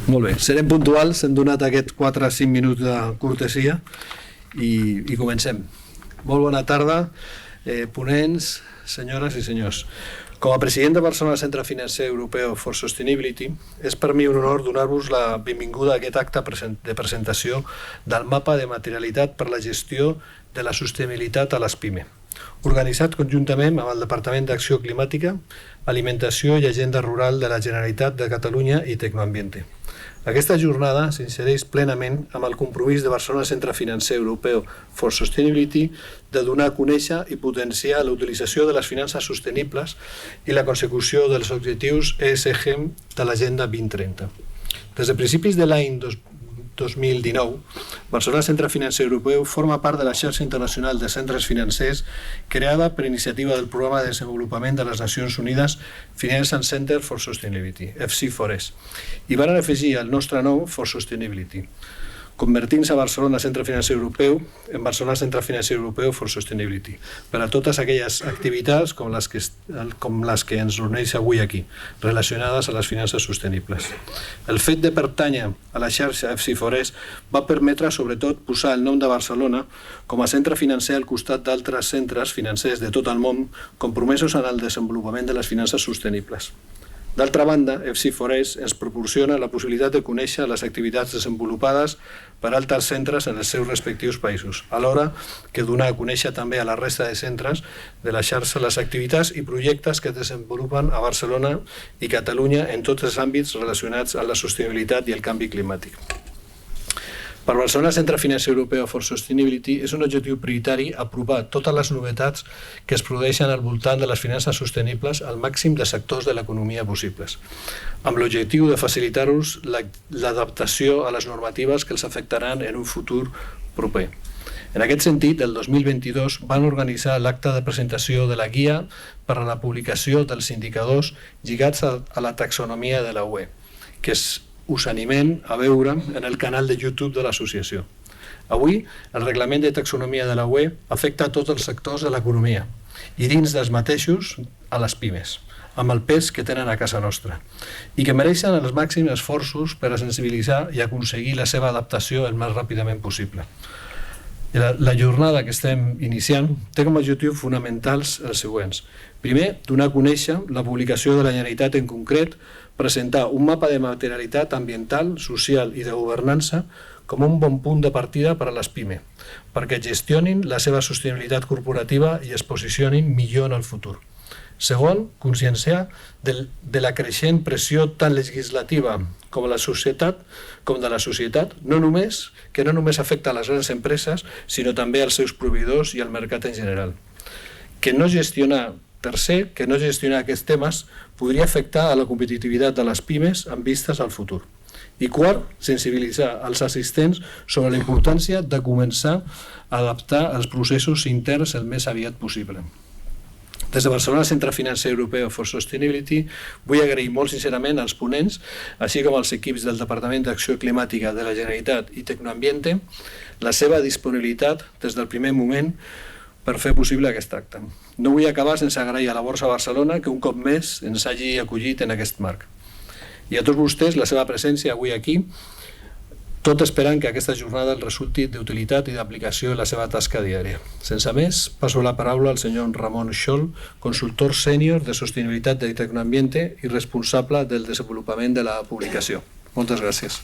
Molt bé, serem puntuals, hem donat aquests 4 o 5 minuts de cortesia i comencem. Molt bona tarda, ponents, senyores i senyors. Com a president de Barcelona Centre Financer Europeu for Sustainability, és per mi un honor donar-vos la benvinguda a aquest acte de presentació del mapa de materialitat per la gestió de la sostenibilitat a les PIME, organitzat conjuntament amb el Departament d'Acció Climàtica, Alimentació i Agenda Rural de la Generalitat de Catalunya i Tecnoambiente. Aquesta jornada s'insereix plenament amb el compromís de Barcelona Centre Financer Europeu for Sustainability de donar a conèixer i potenciar la utilització de les finances sostenibles i la consecució dels objectius ESG de l'Agenda 2030. Des de principis de l'any 2019, Barcelona Centre Financer Europeu forma part de la xarxa internacional de centres financers creada per iniciativa del Programa de Desenvolupament de les Nacions Unides Finance and Center for Sustainability, FC4S, i van afegir el nostre nom For Sustainability, convertint-se a Barcelona Centre Financer Europeu en Barcelona Centre Financer Europeu for Sustainability, per a totes aquelles activitats com les que ens reuneix avui aquí, relacionades a les finances sostenibles. El fet de pertànyer a la xarxa FC4S va permetre sobretot posar el nom de Barcelona com a centre financer al costat d'altres centres financers de tot el món compromesos en el desenvolupament de les finances sostenibles. D'altra banda, FC4S ens proporciona la possibilitat de conèixer les activitats desenvolupades per altres centres en els seus respectius països, alhora que donar a conèixer també a la resta de centres de la xarxa les activitats i projectes que es desenvolupen a Barcelona i Catalunya en tots els àmbits relacionats amb la sostenibilitat i el canvi climàtic. Per Barcelona Centre Financer Europeu for Sustainability és un objectiu prioritari apropar totes les novetats que es produeixen al voltant de les finances sostenibles al màxim de sectors de l'economia possibles, amb l'objectiu de facilitar-los l'adaptació a les normatives que els afectaran en un futur proper. En aquest sentit, el 2022 van organitzar l'acte de presentació de la guia per a la publicació dels indicadors lligats a la taxonomia de la UE, que us animem a veure en el canal de YouTube de l'associació. Avui, el reglament de taxonomia de la UE afecta a tots els sectors de l'economia i dins dels mateixos a les pimes, amb el pes que tenen a casa nostra, i que mereixen els màxims esforços per a sensibilitzar i aconseguir la seva adaptació el més ràpidament possible. La jornada que estem iniciant té com a objectius fonamentals els següents. Primer, donar a conèixer la publicació de la Generalitat en concret, presentar un mapa de materialitat ambiental, social i de governança com un bon punt de partida per a les PIME, perquè gestionin la seva sostenibilitat corporativa i es posicionin millor en el futur. Segon, conscienciar de la creixent pressió tant legislativa com de la societat, que no només afecta a les grans empreses, sinó també als seus proveïdors i al mercat en general. Tercer, que no gestionar aquests temes podria afectar a la competitivitat de les pimes amb vistes al futur. I quart, sensibilitzar els assistents sobre la importància de començar a adaptar els processos interns el més aviat possible. Des de Barcelona Centre Financer Europeu for Sustainability vull agrair molt sincerament als ponents, així com als equips del Departament d'Acció Climàtica de la Generalitat i Tecnoambiente, la seva disponibilitat des del primer moment per fer possible aquest acte. No vull acabar sense agrair a la Borsa Barcelona que un cop més ens hagi acollit en aquest marc. I a tots vostès la seva presència avui aquí, tot esperant que aquesta jornada resulti d'utilitat i d'aplicació en la seva tasca diària. Sense més, passo la paraula al senyor Ramon Scholl, consultor sènior de sostenibilitat de Tecnoambiente i responsable del desenvolupament de la publicació. Moltes gràcies.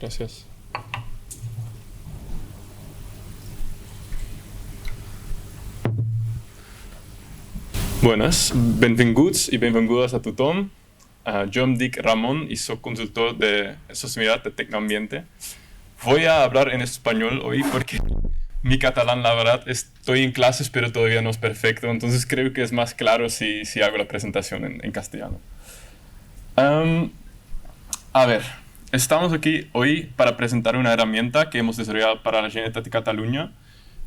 Gracias. Buenas, benvinguts i benvingudes a tothom. Jo em dic Ramon y soy consultor de sostenibilidad de Tecnoambiente. Voy a hablar en español hoy porque mi catalán, la verdad, estoy en clases pero todavía no es perfecto, entonces creo que es más claro si hago la presentación en castellano. A ver, estamos aquí hoy para presentar una herramienta que hemos desarrollado para la Generalitat de Cataluña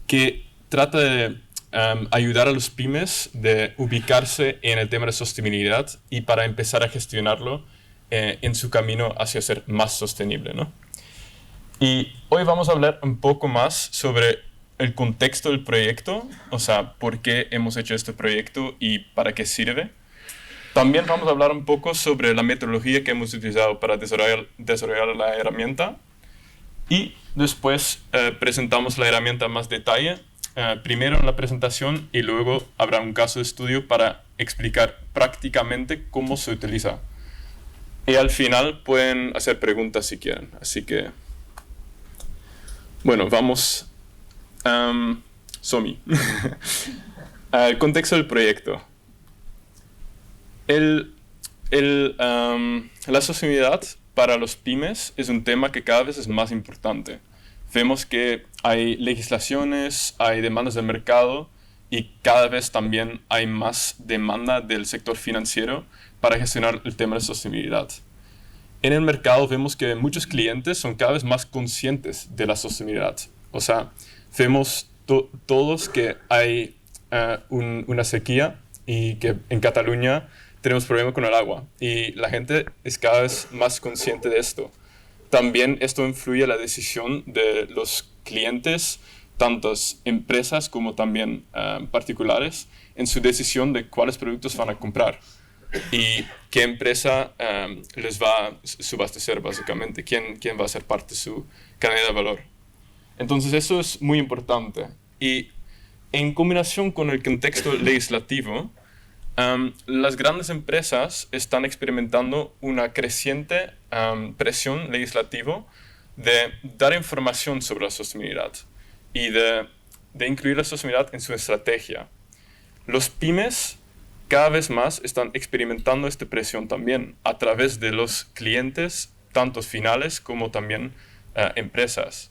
que trata de ayudar a los pymes de ubicarse en el tema de sostenibilidad y para empezar a gestionarlo en su camino hacia ser más sostenible, ¿no? Y hoy vamos a hablar un poco más sobre el contexto del proyecto, o sea, por qué hemos hecho este proyecto y para qué sirve. También vamos a hablar un poco sobre la metodología que hemos utilizado para desarrollar la herramienta. Y después presentamos la herramienta en más detalle, primero en la presentación y luego habrá un caso de estudio para explicar prácticamente cómo se utiliza. Y al final pueden hacer preguntas si quieren. Así que, bueno, vamos. Somi. El contexto del proyecto. La sostenibilidad para los pymes es un tema que cada vez es más importante. Vemos que hay legislaciones, hay demandas del mercado y cada vez también hay más demanda del sector financiero para gestionar el tema de sostenibilidad. En el mercado vemos que muchos clientes son cada vez más conscientes de la sostenibilidad. O sea, vemos todos que hay una sequía y que en Cataluña tenemos problemas con el agua y la gente es cada vez más consciente de esto. También esto influye en la decisión de los clientes, tantas empresas como también particulares, en su decisión de cuáles productos van a comprar y qué empresa les va a subastecer básicamente, quién va a ser parte de su cadena de valor. Entonces eso es muy importante y en combinación con el contexto legislativo, las grandes empresas están experimentando una creciente presión legislativa de dar información sobre la sostenibilidad y de incluir la sostenibilidad en su estrategia. Los pymes cada vez más están experimentando esta presión también a través de los clientes, tanto finales como también empresas.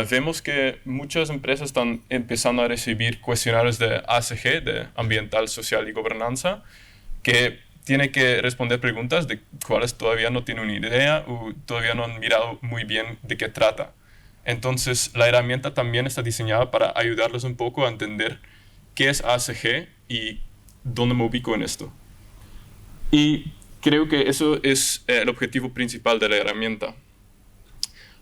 Vemos que muchas empresas están empezando a recibir cuestionarios de ASG, de Ambiental, Social y Gobernanza, que tienen que responder preguntas de cuáles todavía no tienen una idea o todavía no han mirado muy bien de qué trata. Entonces, la herramienta también está diseñada para ayudarlos un poco a entender qué es ASG y dónde me ubico en esto. Y creo que eso es el objetivo principal de la herramienta.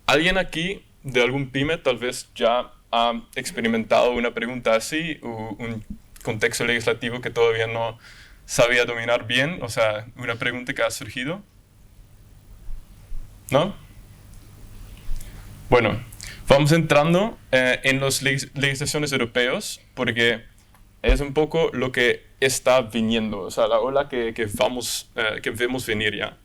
¿Alguien aquí de algún pyme tal vez ya ha experimentado una pregunta así o un contexto legislativo que todavía no sabía dominar bien? O sea, una pregunta que ha surgido. ¿No? Bueno, vamos entrando en las legislaciones europeas porque es un poco lo que está viniendo, o sea, la ola que vemos venir ya.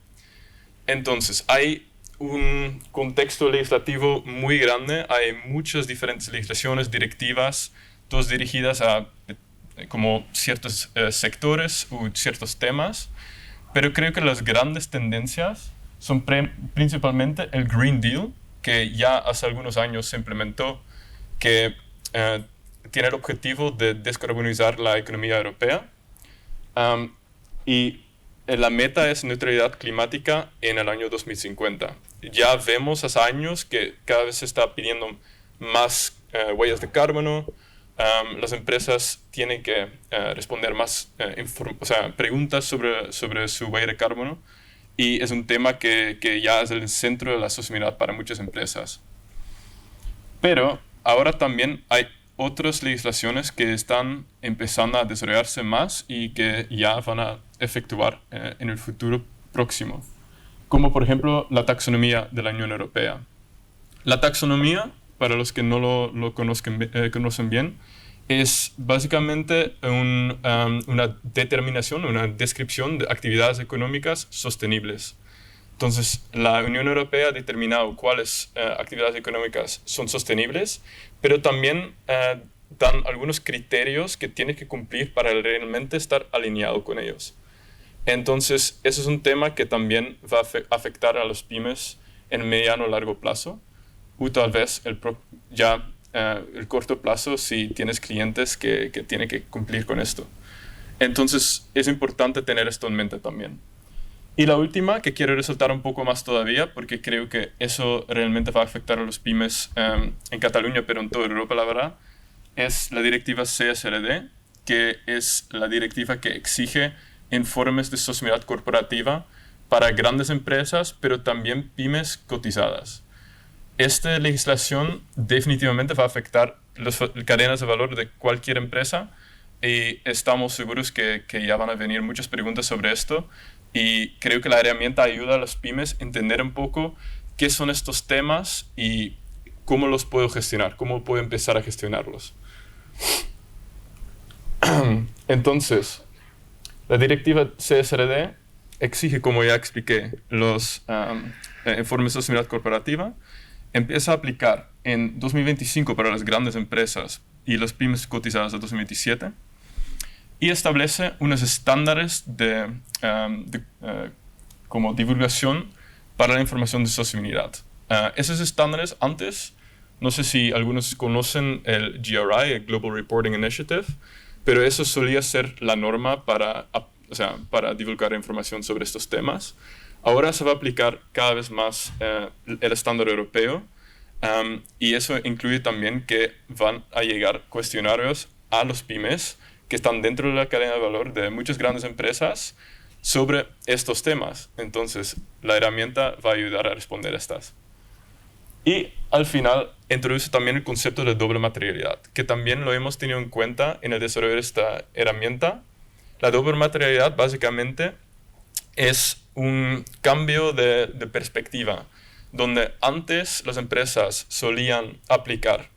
Entonces, hay un contexto legislativo muy grande, hay muchas diferentes legislaciones, directivas, todas dirigidas a como ciertos sectores o ciertos temas, pero creo que las grandes tendencias son principalmente el Green Deal, que ya hace algunos años se implementó, que tiene el objetivo de descarbonizar la economía europea y la meta es neutralidad climática en el año 2050. Ya vemos hace años que cada vez se está pidiendo más huellas de carbono. Las empresas tienen que responder más preguntas sobre su huella de carbono y es un tema que ya es el centro de la sostenibilidad para muchas empresas. Pero ahora también hay otras legislaciones que están empezando a desarrollarse más y que ya van a efectuar en el futuro próximo, como por ejemplo la taxonomía de la Unión Europea. La taxonomía, para los que no lo conocen bien, es básicamente una determinación, una descripción de actividades económicas sostenibles. Entonces, la Unión Europea ha determinado cuáles actividades económicas son sostenibles, pero también dan algunos criterios que tiene que cumplir para realmente estar alineado con ellos. Entonces, eso es un tema que también va a afectar a los pymes en mediano o largo plazo, o tal vez el corto plazo si tienes clientes que tienen que cumplir con esto. Entonces, es importante tener esto en mente también. Y la última, que quiero resaltar un poco más todavía, porque creo que eso realmente va a afectar a los pymes en Cataluña, pero en toda Europa, la verdad, es la directiva CSRD, que es la directiva que exige informes de sostenibilidad corporativa para grandes empresas, pero también pymes cotizadas. Esta legislación definitivamente va a afectar las cadenas de valor de cualquier empresa y estamos seguros que ya van a venir muchas preguntas sobre esto y creo que la herramienta ayuda a las pymes a entender un poco qué son estos temas y cómo los puedo gestionar, cómo puedo empezar a gestionarlos. Entonces, la directiva CSRD exige, como ya expliqué, los informes de sostenibilidad corporativa. Empieza a aplicar en 2025 para las grandes empresas y las pymes cotizadas de 2027 y establece unos estándares como divulgación para la información de sostenibilidad. Esos estándares antes, no sé si algunos conocen el GRI, el Global Reporting Initiative, pero eso solía ser la norma para divulgar información sobre estos temas. Ahora se va a aplicar cada vez más el estándar europeo y eso incluye también que van a llegar cuestionarios a los pymes que están dentro de la cadena de valor de muchas grandes empresas sobre estos temas. Entonces, la herramienta va a ayudar a responder a estas. Y al final introduce también el concepto de doble materialidad, que también lo hemos tenido en cuenta en el desarrollo de esta herramienta. La doble materialidad básicamente es un cambio de perspectiva, donde antes las empresas solían aplicar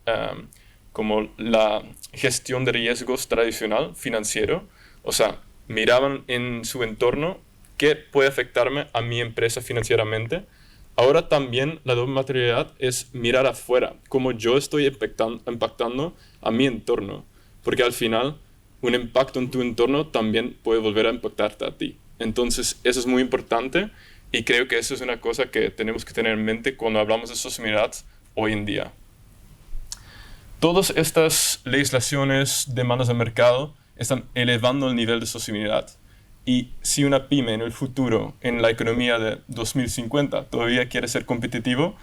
como la gestión de riesgos tradicional financiero, o sea, miraban en su entorno qué puede afectarme a mi empresa financieramente. Ahora también la doble materialidad es mirar afuera, cómo yo estoy impactando a mi entorno, porque al final un impacto en tu entorno también puede volver a impactarte a ti. Entonces eso es muy importante y creo que eso es una cosa que tenemos que tener en mente cuando hablamos de sostenibilidad hoy en día. Todas estas legislaciones, demandas de mercado, están elevando el nivel de sostenibilidad. Y si una pyme en el futuro, en la economía de 2050, todavía quiere ser competitivo,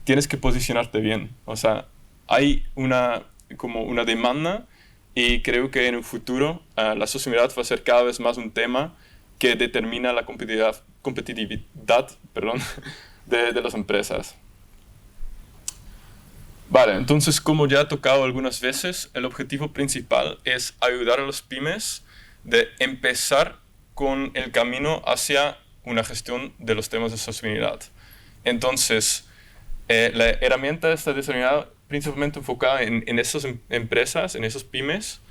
tienes que posicionarte bien. O sea, hay como una demanda y creo que en el futuro la sostenibilidad va a ser cada vez más un tema que determina la competitividad de las empresas. Vale, entonces como ya he tocado algunas veces, el objetivo principal es ayudar a los pymes de empezar con el camino hacia una gestión de los temas de sostenibilidad. Entonces, la herramienta está diseñada principalmente enfocada en esas empresas, en esas pymes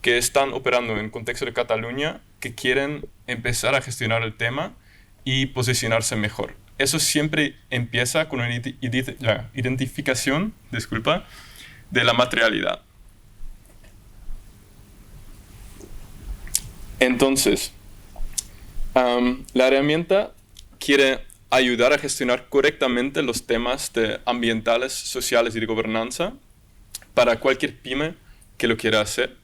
que están operando en contexto de Cataluña, que quieren empezar a gestionar el tema y posicionarse mejor. Eso siempre empieza con una identificación, de la materialidad. Entonces, la herramienta quiere ayudar a gestionar correctamente los temas ambientales, sociales y de gobernanza para cualquier pyme que lo quiera hacer,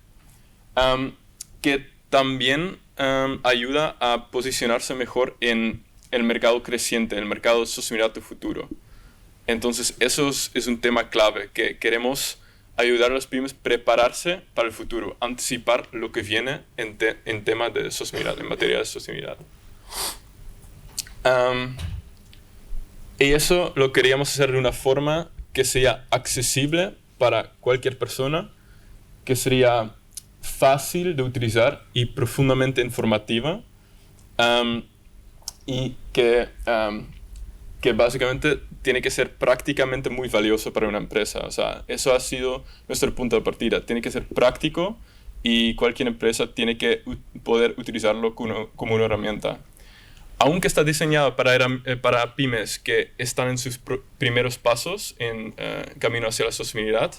que también ayuda a posicionarse mejor en el mercado creciente, el mercado de sostenibilidad de futuro. Entonces, eso es un tema clave, que queremos ayudar a las pymes a prepararse para el futuro, anticipar lo que viene en temas de sostenibilidad, en materia de sostenibilidad. Y eso lo queríamos hacer de una forma que sea accesible para cualquier persona, que sería fácil de utilizar y profundamente informativa, y que básicamente tiene que ser prácticamente muy valioso para una empresa. O sea, eso ha sido nuestro punto de partida. Tiene que ser práctico y cualquier empresa tiene que poder utilizarlo como una herramienta. Aunque está diseñado para pymes que están en sus primeros pasos en camino hacia la sostenibilidad,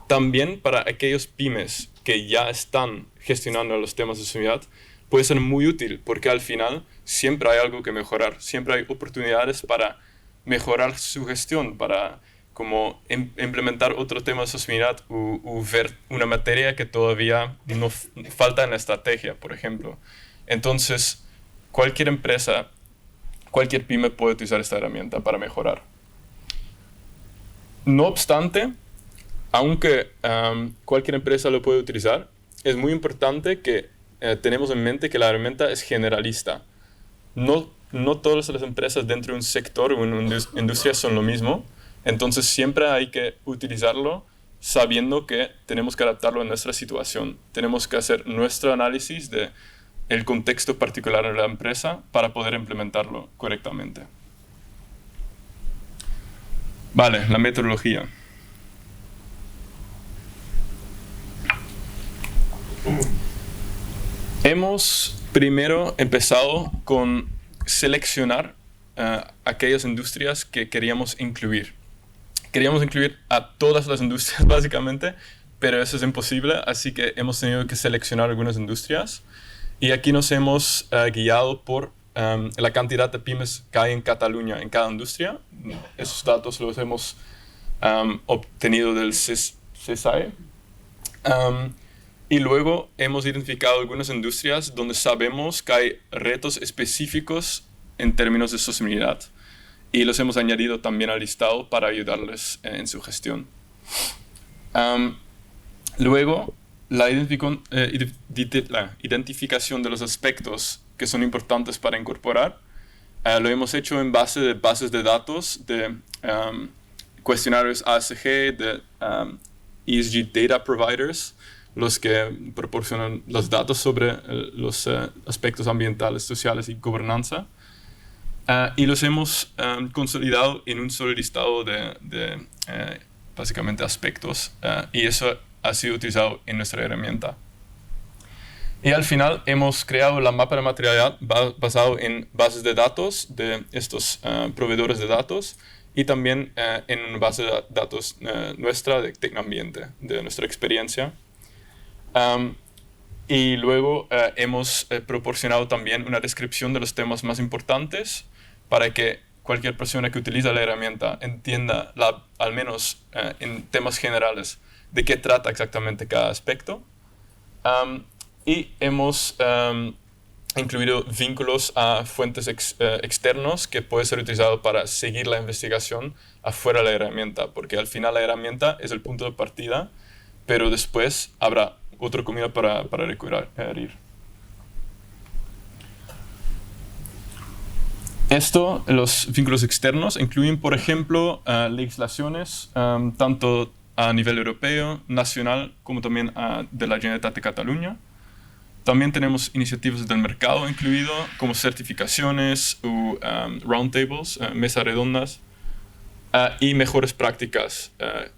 también para aquellos pymes que ya están gestionando los temas de sostenibilidad, puede ser muy útil, porque al final siempre hay algo que mejorar, siempre hay oportunidades para mejorar su gestión, para como implementar otro tema de sostenibilidad o ver una materia que todavía no falta en la estrategia, por ejemplo. Entonces, cualquier empresa, cualquier pyme puede utilizar esta herramienta para mejorar. No obstante, aunque cualquier empresa lo puede utilizar, es muy importante que tenemos en mente que la herramienta es generalista. No todas las empresas dentro de un sector o en una industria son lo mismo, entonces siempre hay que utilizarlo sabiendo que tenemos que adaptarlo a nuestra situación. Tenemos que hacer nuestro análisis de el contexto particular de la empresa para poder implementarlo correctamente. Vale, la metodología. Hemos primero empezado con seleccionar aquellas industrias que queríamos incluir. Queríamos incluir a todas las industrias básicamente, pero eso es imposible, así que hemos tenido que seleccionar algunas industrias. Y aquí nos hemos guiado por la cantidad de pymes que hay en Cataluña en cada industria. Esos datos los hemos obtenido del CESAE. Y luego hemos identificado algunas industrias donde sabemos que hay retos específicos en términos de sostenibilidad. Y los hemos añadido también al listado para ayudarles en su gestión. Luego, la identificación de los aspectos que son importantes para incorporar, lo hemos hecho en base de bases de datos, de cuestionarios ASG, de ESG Data Providers, los que proporcionan los datos sobre los aspectos ambientales, sociales y gobernanza. Y los hemos consolidado en un solo listado de básicamente aspectos, y eso ha sido utilizado en nuestra herramienta. Y al final hemos creado la mapa de materialidad basado en bases de datos de estos proveedores de datos y también en una base de datos nuestra de Tecnoambiente, de nuestra experiencia. Y luego hemos proporcionado también una descripción de los temas más importantes para que cualquier persona que utiliza la herramienta entienda, al menos en temas generales, de qué trata exactamente cada aspecto. Y hemos incluido vínculos a fuentes externos que pueden ser utilizados para seguir la investigación afuera de la herramienta, porque al final la herramienta es el punto de partida, pero después habrá otro camino para recurrir. Los vínculos externos incluyen, por ejemplo, legislaciones, tanto a nivel europeo, nacional, como también de la Generalitat de Cataluña. También tenemos iniciativas del mercado incluido, como certificaciones o roundtables, mesas redondas, y mejores prácticas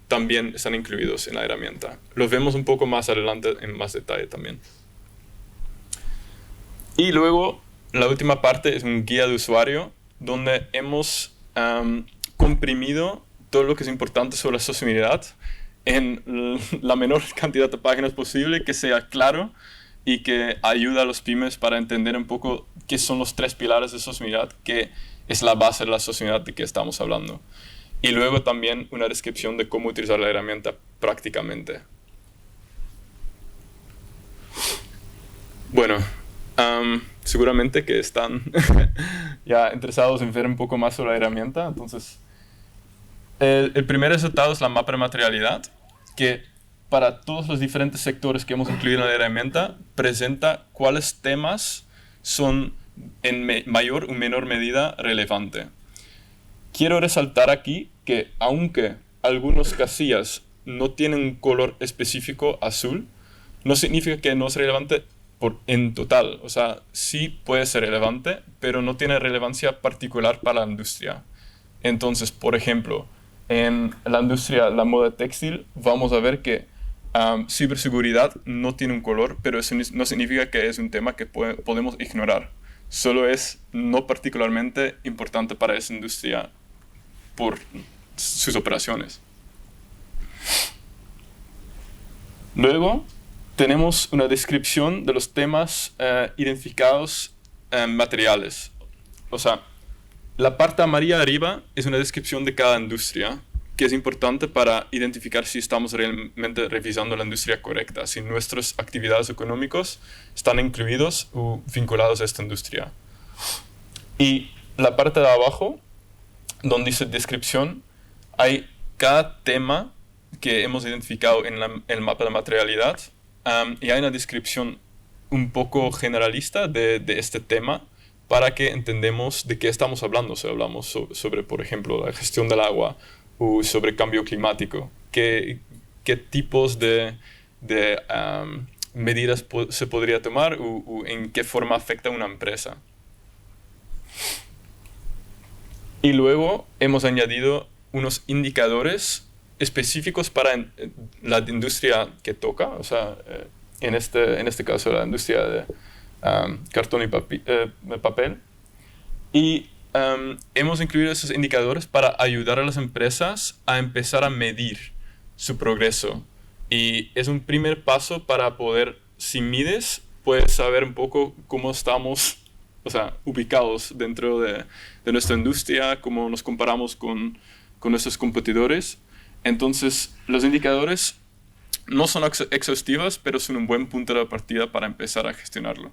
también están incluidos en la herramienta. Lo vemos un poco más adelante en más detalle también. Y luego, la última parte es un guía de usuario, donde hemos comprimido todo lo que es importante sobre la sostenibilidad en la menor cantidad de páginas posible, que sea claro y que ayude a los pymes para entender un poco qué son los 3 pilares de sostenibilidad, que es la base de la sostenibilidad de que estamos hablando. Y luego también una descripción de cómo utilizar la herramienta prácticamente. Bueno, seguramente que están ya interesados en ver un poco más sobre la herramienta. Entonces, el primer resultado es la mapa de materialidad, que para todos los diferentes sectores que hemos incluido en la herramienta presenta cuáles temas son en mayor o menor medida relevantes. Quiero resaltar aquí que aunque algunas casillas no tienen un color específico azul, no significa que no es relevante en total. O sea, sí puede ser relevante, pero no tiene relevancia particular para la industria. Entonces, por ejemplo, en la industria, la moda textil, vamos a ver que ciberseguridad no tiene un color, pero eso no significa que es un tema que podemos ignorar. Solo es no particularmente importante para esa industria por sus operaciones. Luego, tenemos una descripción de los temas identificados materiales. O sea, la parte amarilla arriba es una descripción de cada industria, que es importante para identificar si estamos realmente revisando la industria correcta, si nuestras actividades económicas están incluidos o vinculados a esta industria. Y la parte de abajo, donde dice descripción, hay cada tema que hemos identificado en el mapa de materialidad, y hay una descripción un poco generalista de este tema para que entendamos de qué estamos hablando. Si hablamos sobre, por ejemplo, la gestión del agua o sobre cambio climático, qué qué tipos de medidas se podría tomar o en qué forma afecta a una empresa. Y luego hemos añadido unos indicadores específicos para la industria que toca, o sea, en este caso la industria de cartón y papel. Y hemos incluido esos indicadores para ayudar a las empresas a empezar a medir su progreso. Y es un primer paso para poder, si mides, puedes saber un poco cómo estamos, o sea, ubicados dentro de nuestra industria, cómo nos comparamos con nuestros competidores. Entonces, los indicadores no son exhaustivos, pero son un buen punto de partida para empezar a gestionarlo.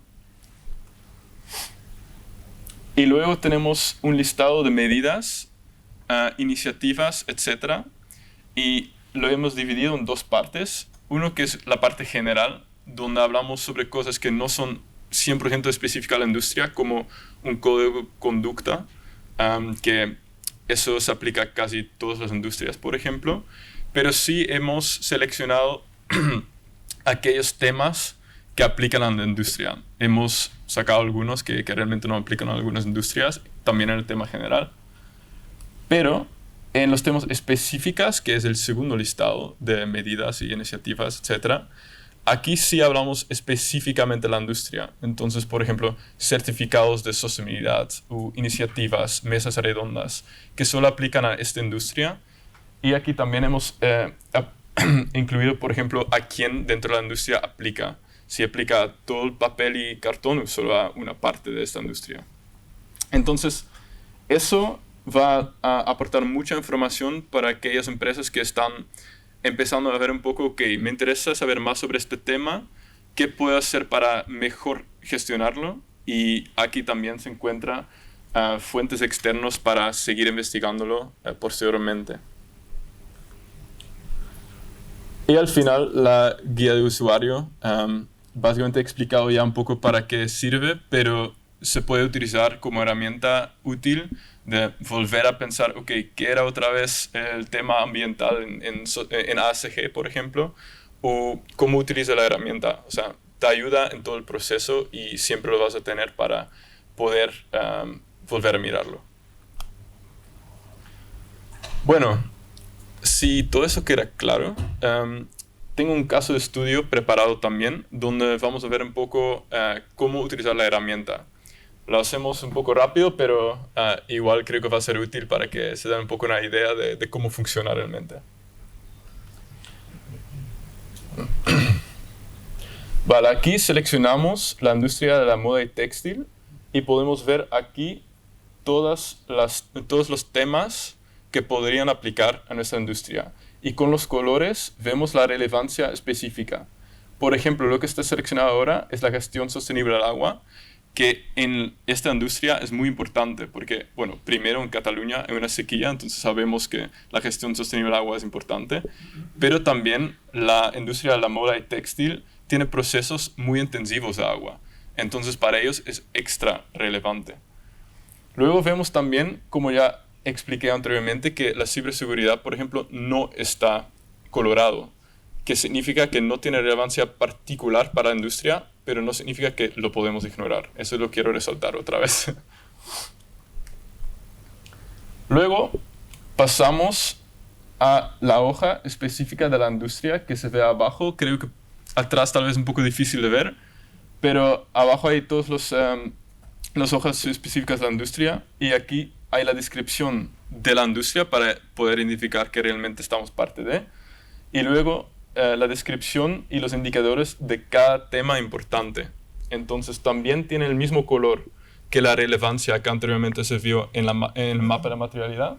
Y luego tenemos un listado de medidas, iniciativas, etc. Y lo hemos dividido en dos partes. Uno que es la parte general, donde hablamos sobre cosas que no son 100% específicas a la industria, como un código de conducta, que eso se aplica a casi todas las industrias, por ejemplo. Pero sí hemos seleccionado aquellos temas que aplican a la industria. Hemos sacado algunos que realmente no aplican a algunas industrias, también en el tema general. Pero en los temas específicos, que es el segundo listado de medidas y iniciativas, etc., aquí sí hablamos específicamente de la industria. Entonces, por ejemplo, certificados de sostenibilidad o iniciativas, mesas redondas, que solo aplican a esta industria. Y aquí también hemos incluido, por ejemplo, a quién dentro de la industria aplica. Si aplica a todo el papel y cartón o solo a una parte de esta industria. Entonces, eso va a aportar mucha información para aquellas empresas que están empezando a ver un poco, ok, me interesa saber más sobre este tema, qué puedo hacer para mejor gestionarlo, y aquí también se encuentran fuentes externas para seguir investigándolo posteriormente. Y al final, la guía de usuario, básicamente he explicado ya un poco para qué sirve, pero se puede utilizar como herramienta útil de volver a pensar, ok, ¿qué era otra vez el tema ambiental en ASG, por ejemplo? O cómo utiliza la herramienta. O sea, te ayuda en todo el proceso y siempre lo vas a tener para poder volver a mirarlo. Bueno, si todo eso queda claro, tengo un caso de estudio preparado también, donde vamos a ver un poco cómo utilizar la herramienta. Lo hacemos un poco rápido, pero igual creo que va a ser útil para que se den un poco una idea de cómo funciona realmente. Vale, aquí seleccionamos la industria de la moda y textil y podemos ver aquí todos los temas que podrían aplicar a nuestra industria. Y con los colores vemos la relevancia específica. Por ejemplo, lo que está seleccionado ahora es la gestión sostenible del agua, que en esta industria es muy importante porque, bueno, primero en Cataluña hay una sequía, entonces sabemos que la gestión sostenible del agua es importante, pero también la industria de la moda y textil tiene procesos muy intensivos de agua, entonces para ellos es extra relevante. Luego vemos también, como ya expliqué anteriormente, que la ciberseguridad, por ejemplo, no está colorado, que significa que no tiene relevancia particular para la industria, pero no significa que lo podemos ignorar. Eso lo quiero resaltar otra vez. Luego pasamos a la hoja específica de la industria que se ve abajo. Creo que atrás tal vez es un poco difícil de ver, pero abajo hay todas las hojas específicas de la industria y aquí hay la descripción de la industria para poder identificar que realmente estamos parte de. Y luego la descripción y los indicadores de cada tema importante. Entonces también tiene el mismo color que la relevancia que anteriormente se vio en el mapa de materialidad.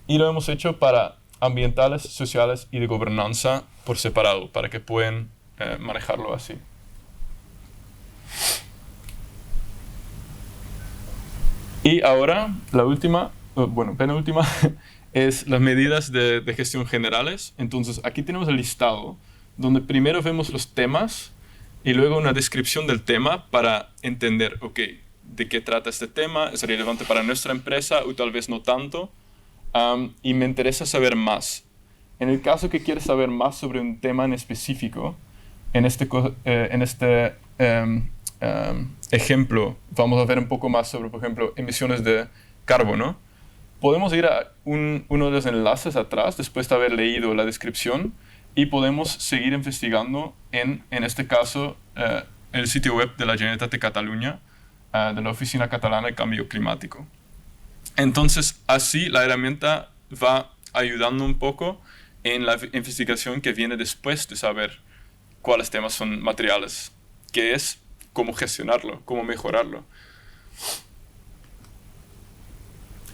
Y lo hemos hecho para ambientales, sociales y de gobernanza por separado, para que puedan manejarlo así. Y ahora, la última, penúltima, es las medidas de gestión generales. Entonces, aquí tenemos el listado, donde primero vemos los temas y luego una descripción del tema para entender, ok, de qué trata este tema, es relevante para nuestra empresa o tal vez no tanto, y me interesa saber más. En el caso que quieres saber más sobre un tema en específico, en este ejemplo vamos a ver un poco más sobre, por ejemplo, emisiones de carbono. Podemos ir a uno de los enlaces atrás después de haber leído la descripción y podemos seguir investigando en este caso, el sitio web de la Generalitat de Cataluña, de la Oficina Catalana de Cambio Climático. Entonces, así la herramienta va ayudando un poco en la investigación que viene después de saber cuáles temas son materiales, que es cómo gestionarlo, cómo mejorarlo.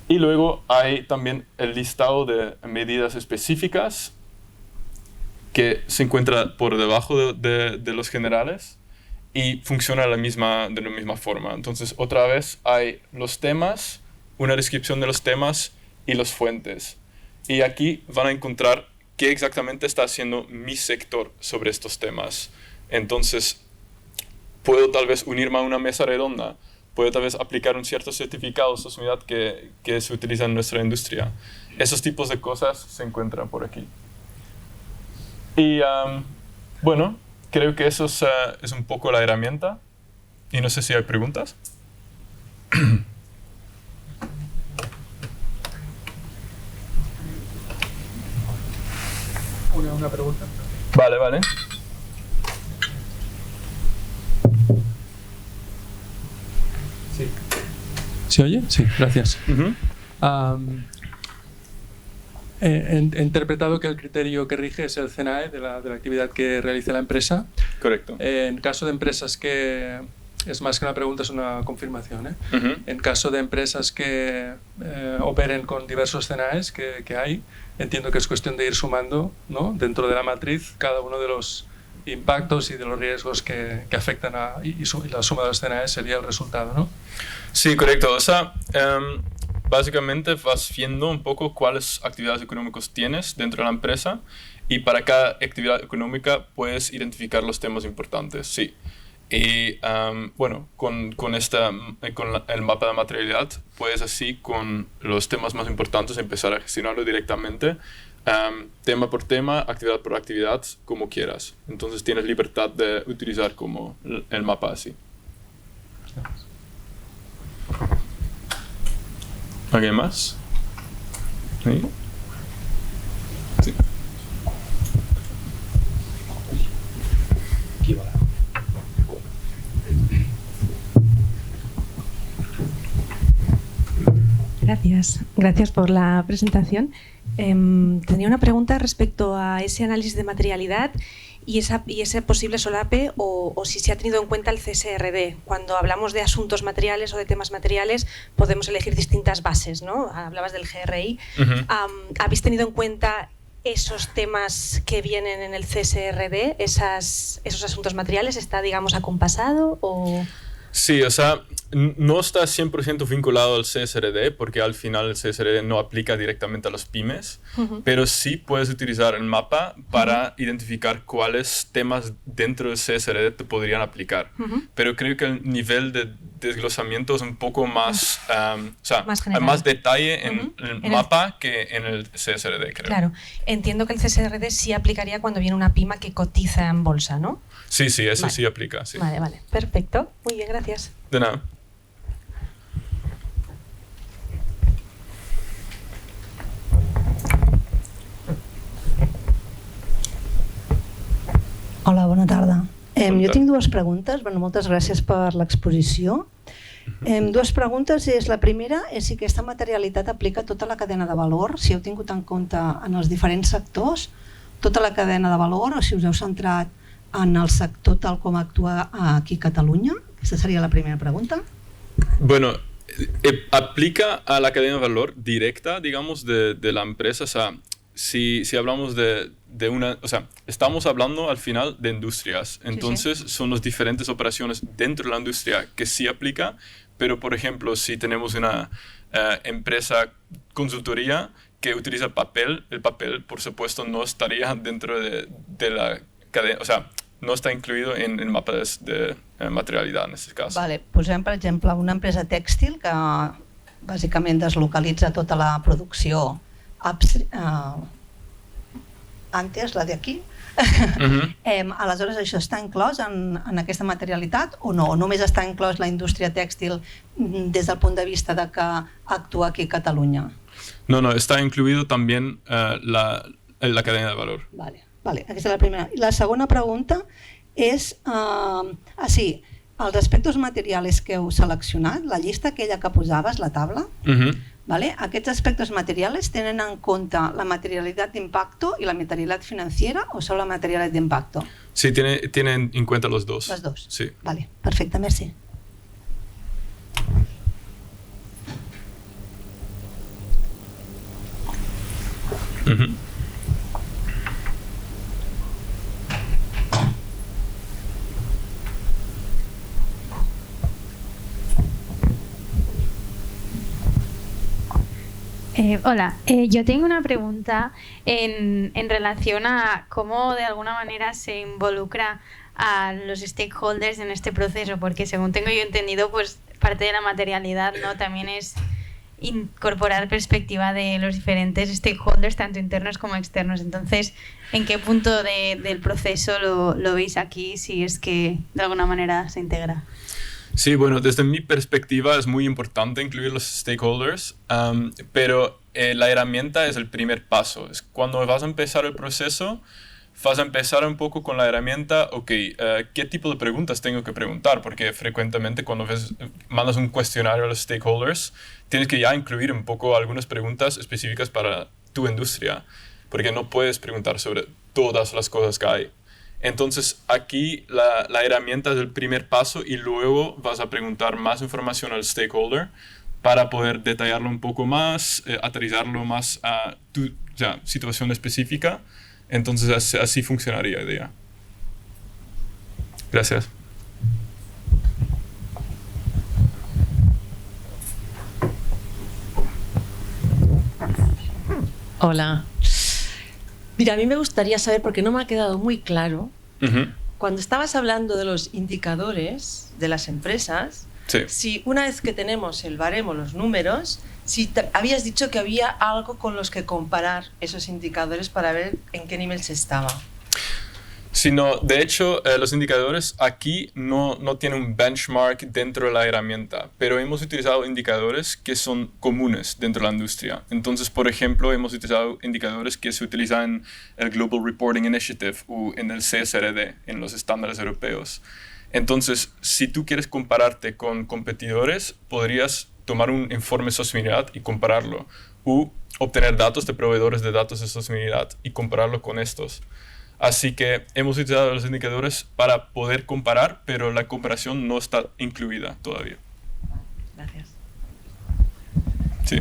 Y luego hay también el listado de medidas específicas que se encuentra por debajo de los generales y funciona de la misma forma. Entonces, otra vez hay los temas, una descripción de los temas y las fuentes. Y aquí van a encontrar qué exactamente está haciendo mi sector sobre estos temas. Entonces, puedo tal vez unirme a una mesa redonda, puedo tal vez aplicar un cierto certificado de sostenibilidad que se utiliza en nuestra industria. Esos tipos de cosas se encuentran por aquí. Y bueno, creo que eso es un poco la herramienta. Y no sé si hay preguntas. Una pregunta. Vale. Sí. ¿Se oye? Sí, gracias. He interpretado que el criterio que rige es el CNAE de la actividad que realiza la empresa. Correcto. En caso de empresas que... Es más que una pregunta, es una confirmación. En caso de empresas que operen con diversos CNAEs que hay, entiendo que es cuestión de ir sumando, ¿no?, dentro de la matriz cada uno de los impactos y de los riesgos que afectan y la suma de los CNAEs sería el resultado, ¿no? Sí, correcto. O sea, básicamente vas viendo un poco cuáles actividades económicas tienes dentro de la empresa y para cada actividad económica puedes identificar los temas importantes, sí. Y bueno, con el mapa de materialidad puedes así con los temas más importantes empezar a gestionarlo directamente, tema por tema, actividad por actividad, como quieras. Entonces tienes libertad de utilizar como el mapa así. ¿Alguien más? ¿Sí? Sí. Aquí va. Gracias por la presentación. Tenía una pregunta respecto a ese análisis de materialidad y ese posible solape o si se ha tenido en cuenta el CSRD. Cuando hablamos de asuntos materiales o de temas materiales podemos elegir distintas bases, ¿no? Hablabas del GRI. ¿Habéis tenido en cuenta esos temas que vienen en el CSRD, esos asuntos materiales? ¿Está, digamos, acompasado o...? Sí, o sea, no está 100% vinculado al CSRD porque al final el CSRD no aplica directamente a los pymes, pero sí puedes utilizar el mapa para identificar cuáles temas dentro del CSRD te podrían aplicar. Pero creo que el nivel de desglosamiento es un poco más, o sea, hay más detalle en el mapa que en el CSRD, creo. Claro, entiendo que el CSRD sí aplicaría cuando viene una pyme que cotiza en bolsa, ¿no? Sí, eso sí aplica, sí. Vale, perfecto. Muy bien, gracias. De nada. Hola, bona tarda. Jo tinc dues preguntes. Moltes gràcies per l'exposició. Dues preguntes. La primera és si aquesta materialitat aplica tota la cadena de valor, si heu tingut en compte en els diferents sectors tota la cadena de valor o si us heu centrat en el sector tal com actua aquí a Catalunya. Aquesta seria la primera pregunta. Bueno, aplica a la cadena de valor directa, digamos, de la empresa. O sea, si hablamos de una... O sea, estamos hablando al final de industrias. Entonces, son las diferentes operaciones dentro de la industria que sí aplica. Pero, por ejemplo, si tenemos una empresa consultoría que utiliza el papel, por supuesto, no estaría dentro de la cadena... O sea, no està incluït en el mapa de materialitat, en aquest cas. Vale, posem, per exemple, una empresa tèxtil que bàsicament deslocalitza tota la producció antes, la d'aquí, aleshores això està inclòs en aquesta materialitat o no? O només està inclòs la indústria tèxtil des del punt de vista de que actua aquí a Catalunya? No, está incluido también la cadena de valor. Vale, aquesta és la primera. I la segona pregunta és, els aspectes materials que heu seleccionat, la llista aquella que posaves, la taula, ¿vale? Aquests aspectes materials tenen en compte la materialitat d'impacto i la materialitat financiera o solo la materialitat d'impacto? Sí, tienen en cuenta los dos. Los dos. Sí. Vale, perfecte, merci. Hola, yo tengo una pregunta en relación a cómo de alguna manera se involucra a los stakeholders en este proceso, porque según tengo yo entendido, pues parte de la materialidad, ¿no? También es incorporar perspectiva de los diferentes stakeholders, tanto internos como externos. Entonces, ¿en qué punto del proceso lo veis aquí, si es que de alguna manera se integra? Sí, bueno, desde mi perspectiva es muy importante incluir los stakeholders, pero la herramienta es el primer paso. Es cuando vas a empezar el proceso, vas a empezar un poco con la herramienta, ¿qué tipo de preguntas tengo que preguntar? Porque frecuentemente cuando mandas un cuestionario a los stakeholders, tienes que ya incluir un poco algunas preguntas específicas para tu industria, porque no puedes preguntar sobre todas las cosas que hay. Entonces aquí la herramienta es el primer paso y luego vas a preguntar más información al stakeholder para poder detallarlo un poco más, aterrizarlo más a tu situación específica. Entonces así funcionaría la idea. Gracias. Hola. Mira, a mí me gustaría saber, porque no me ha quedado muy claro, cuando estabas hablando de los indicadores de las empresas, sí. Si una vez que tenemos el baremo, los números, si habías dicho que había algo con los que comparar esos indicadores para ver en qué nivel se estaba. Sí, no, de hecho, los indicadores aquí no tienen un benchmark dentro de la herramienta, pero hemos utilizado indicadores que son comunes dentro de la industria. Entonces, por ejemplo, hemos utilizado indicadores que se utilizan en el Global Reporting Initiative o en el CSRD, en los estándares europeos. Entonces, si tú quieres compararte con competidores, podrías tomar un informe de sostenibilidad y compararlo, o obtener datos de proveedores de datos de sostenibilidad y compararlo con estos. Así que hemos utilizado los indicadores para poder comparar, pero la comparación no está incluida todavía. Gracias. Sí.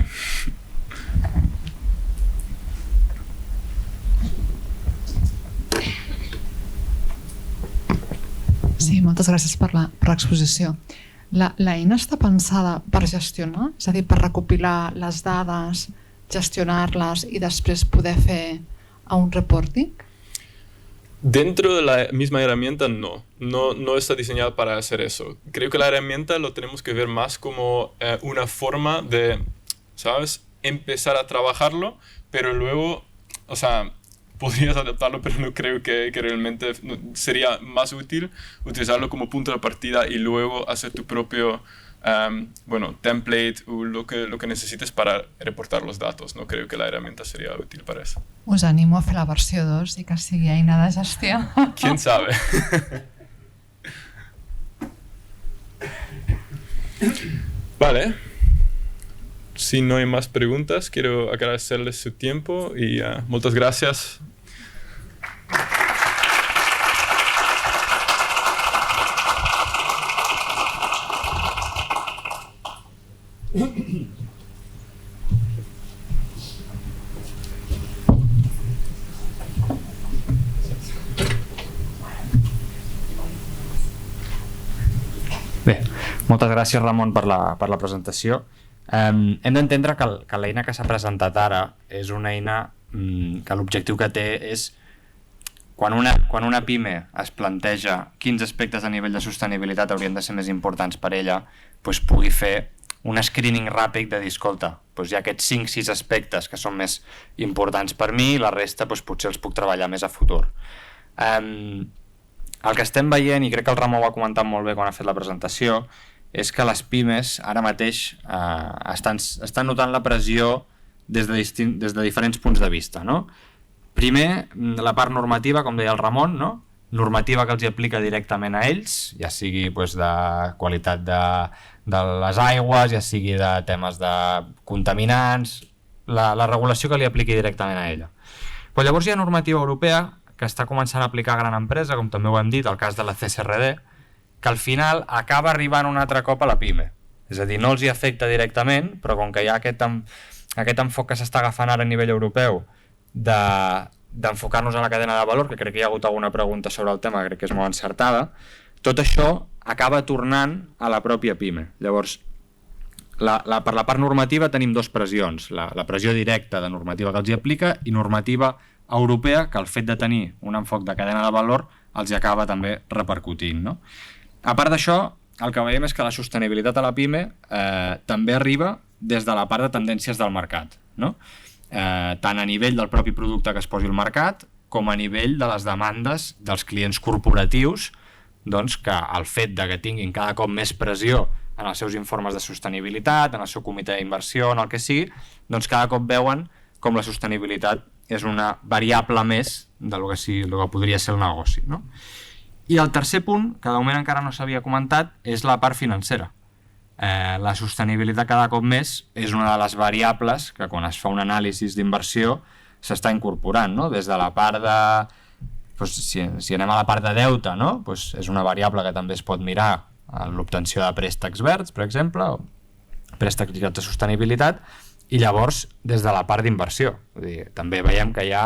Sí, moltes gràcies per l'exposició. L'eina està pensada per gestionar, és a dir, per recopilar les dades, gestionar-les i després poder fer un reporting? Dentro de la misma herramienta no está diseñada para hacer eso. Creo que la herramienta lo tenemos que ver más como una forma de, ¿sabes?, empezar a trabajarlo, pero luego, o sea, podrías adaptarlo, pero no creo que realmente sería más útil utilizarlo como punto de partida y luego hacer tu propio template o lo que necesites para reportar los datos. No creo que la herramienta sería útil para eso. Us animo a fer la versió 2 i que sigui eina de gestió. ¿Quién sabe? Vale. Si no hay más preguntas, quiero agradecerles su tiempo y muchas gracias. Bé, moltes gràcies, Ramon, per la presentació. Hem d'entendre que l'eina que s'ha presentat ara és una eina que l'objectiu que té és quan una pime es planteja quins aspectes a nivell de sostenibilitat haurien de ser més importants per ella, doncs pugui fer un screening ràpid de dir, escolta, doncs hi ha aquests 5-6 aspectes que són més importants per mi i la resta potser els puc treballar més a futur. El que estem veient, i crec que el Ramon ho ha comentat molt bé quan ha fet la presentació, és que les pimes ara mateix estan notant la pressió des de diferents punts de vista, no? Primer, la part normativa, com deia el Ramon, no? Normativa que els hi aplica directament a ells, ja sigui de qualitat de les aigües, ja sigui de temes de contaminants, la regulació que li apliqui directament a ella. Però llavors hi ha normativa europea que està començant a aplicar a gran empresa, com també ho hem dit, el cas de la CSRD, que al final acaba arribant un altre cop a la PIME. És a dir, no els hi afecta directament, però com que hi ha aquest enfoc que s'està agafant ara a nivell europeu d'enfocar-nos a la cadena de valor, que crec que hi ha hagut alguna pregunta sobre el tema, crec que és molt encertada, tot això acaba tornant a la pròpia PIME. Llavors, per la part normativa tenim dues pressions, la pressió directa de normativa que els hi aplica i normativa europea, que el fet de tenir un enfoc de cadena de valor els hi acaba també repercutint, no? A part d'això, el que veiem és que la sostenibilitat a la PIME també arriba des de la part de tendències del mercat, no? Tant a nivell del propi producte que es posi al mercat com a nivell de les demandes dels clients corporatius, doncs, que el fet de que tinguin cada cop més pressió en els seus informes de sostenibilitat, en el seu comitè d'inversió, en el que sigui, doncs cada cop veuen com la sostenibilitat és una variable més del que podria ser el negoci, no? I el tercer punt, que de moment encara no s'havia comentat, és la part financera. La sostenibilitat cada cop més és una de les variables que quan es fa un anàlisi d'inversió s'està incorporant, no? Des de la part de... Doncs, si anem a la part de deute, no? Doncs és una variable que també es pot mirar en l'obtenció de préstecs verds, per exemple, o préstecs lligats de sostenibilitat, i llavors des de la part d'inversió. També veiem que hi ha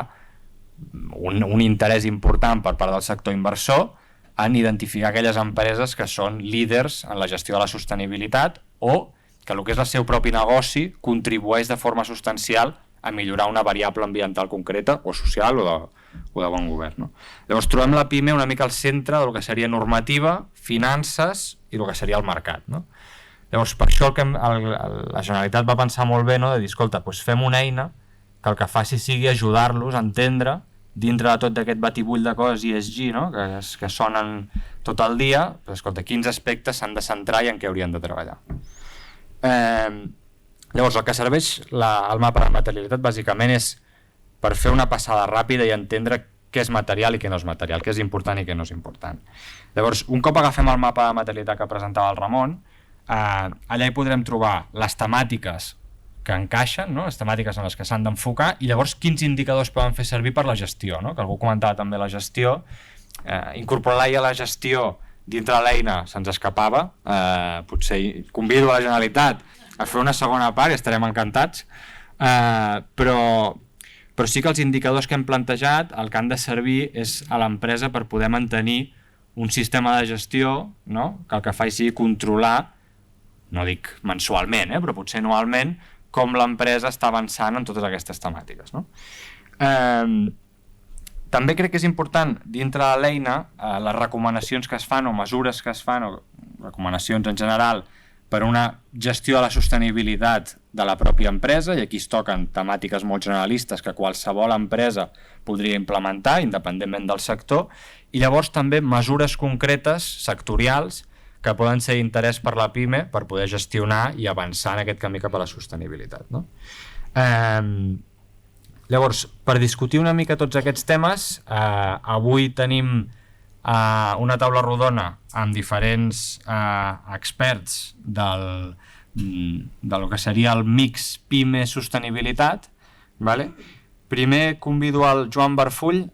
un interès important per part del sector inversor en identificar aquelles empreses que són líders en la gestió de la sostenibilitat o que el que és el seu propi negoci contribueix de forma substancial a millorar una variable ambiental concreta o social o de bon govern, no? Llavors trobem la PIME una mica al centre del que seria normativa, finances i el que seria el mercat, no? Llavors per això la Generalitat va pensar molt bé, no? De dir, escolta, doncs fem una eina que el que faci sigui ajudar-los a entendre dintre de tot aquest batibull de coses ESG, no? que sonen tot el dia, però, escolta, quins aspectes s'han de centrar i en què haurien de treballar. Llavors, el que serveix el mapa de materialitat bàsicament és per fer una passada ràpida i entendre què és material i què no és material, què és important i què no és important. Llavors, un cop agafem el mapa de materialitat que presentava el Ramon, allà hi podrem trobar les temàtiques que encaixen, no? Les temàtiques en les que s'han d'enfocar i llavors quins indicadors poden fer servir per la gestió, no? Que algú comentava també la gestió, incorporar-la a la gestió dintre de l'eina se'ns escapava, potser convido a la Generalitat a fer una segona part i estarem encantats, però sí que els indicadors que hem plantejat el que han de servir és a l'empresa per poder mantenir un sistema de gestió, no? Que el que faci sigui controlar, no dic mensualment, però potser anualment, com l'empresa està avançant en totes aquestes temàtiques, no? També crec que és important, dintre de l'eina, les recomanacions que es fan o mesures que es fan, o recomanacions en general, per una gestió de la sostenibilitat de la pròpia empresa, i aquí es toquen temàtiques molt generalistes que qualsevol empresa podria implementar, independentment del sector, i llavors també mesures concretes, sectorials, que poden ser d'interès per la PIME per poder gestionar i avançar en aquest camí cap a la sostenibilitat, no? Llavors, per discutir una mica tots aquests temes, avui tenim una taula rodona amb diferents experts del que seria el mix PIME sostenibilitat, vale? Primer convido el Joan Barfull,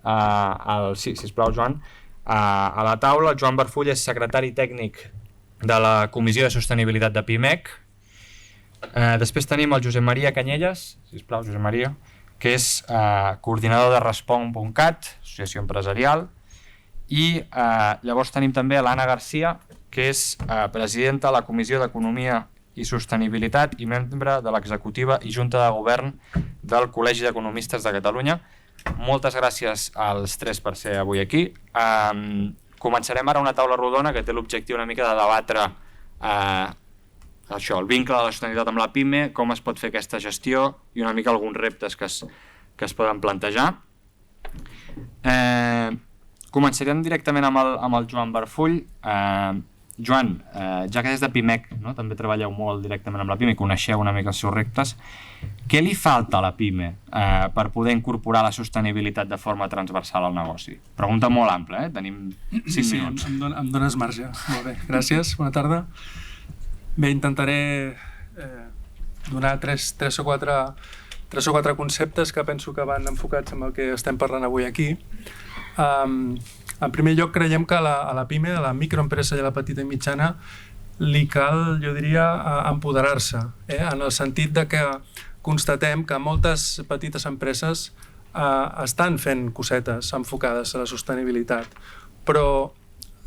sisplau Joan, a la taula. El Joan Barfull és secretari tècnic de la Comissió de Sostenibilitat de PIMEC. Després tenim el Josep Maria Canyelles, sisplau Josep Maria, que és coordinador de Respon.cat, associació empresarial, i llavors tenim també l'Anna Garcia, que és presidenta de la Comissió d'Economia i Sostenibilitat i membre de l'executiva i junta de govern del Col·legi d'Economistes de Catalunya. Moltes gràcies als tres per ser avui aquí. Començarem ara una taula rodona que té l'objectiu una mica de debatre això, el vincle de la sostenibilitat amb la PIME, com es pot fer aquesta gestió i una mica alguns reptes que es poden plantejar. Començarem directament amb el Joan Barfull. Joan, ja que des de PIMEC també treballeu molt directament amb la PIME, coneixeu una mica els seus reptes, què li falta a la PIME per poder incorporar la sostenibilitat de forma transversal al negoci? Pregunta molt ampla, tenim 5 minuts. Sí, em dones marge. Molt bé, gràcies, bona tarda. Bé, intentaré donar tres o quatre conceptes que penso que van enfocats amb el que estem parlant avui aquí. En primer lloc, creiem que a la PIME, a la microempresa i a la petita i mitjana, li cal, jo diria, empoderar-se, en el sentit de que constatem que moltes petites empreses estan fent cosetes enfocades a la sostenibilitat, però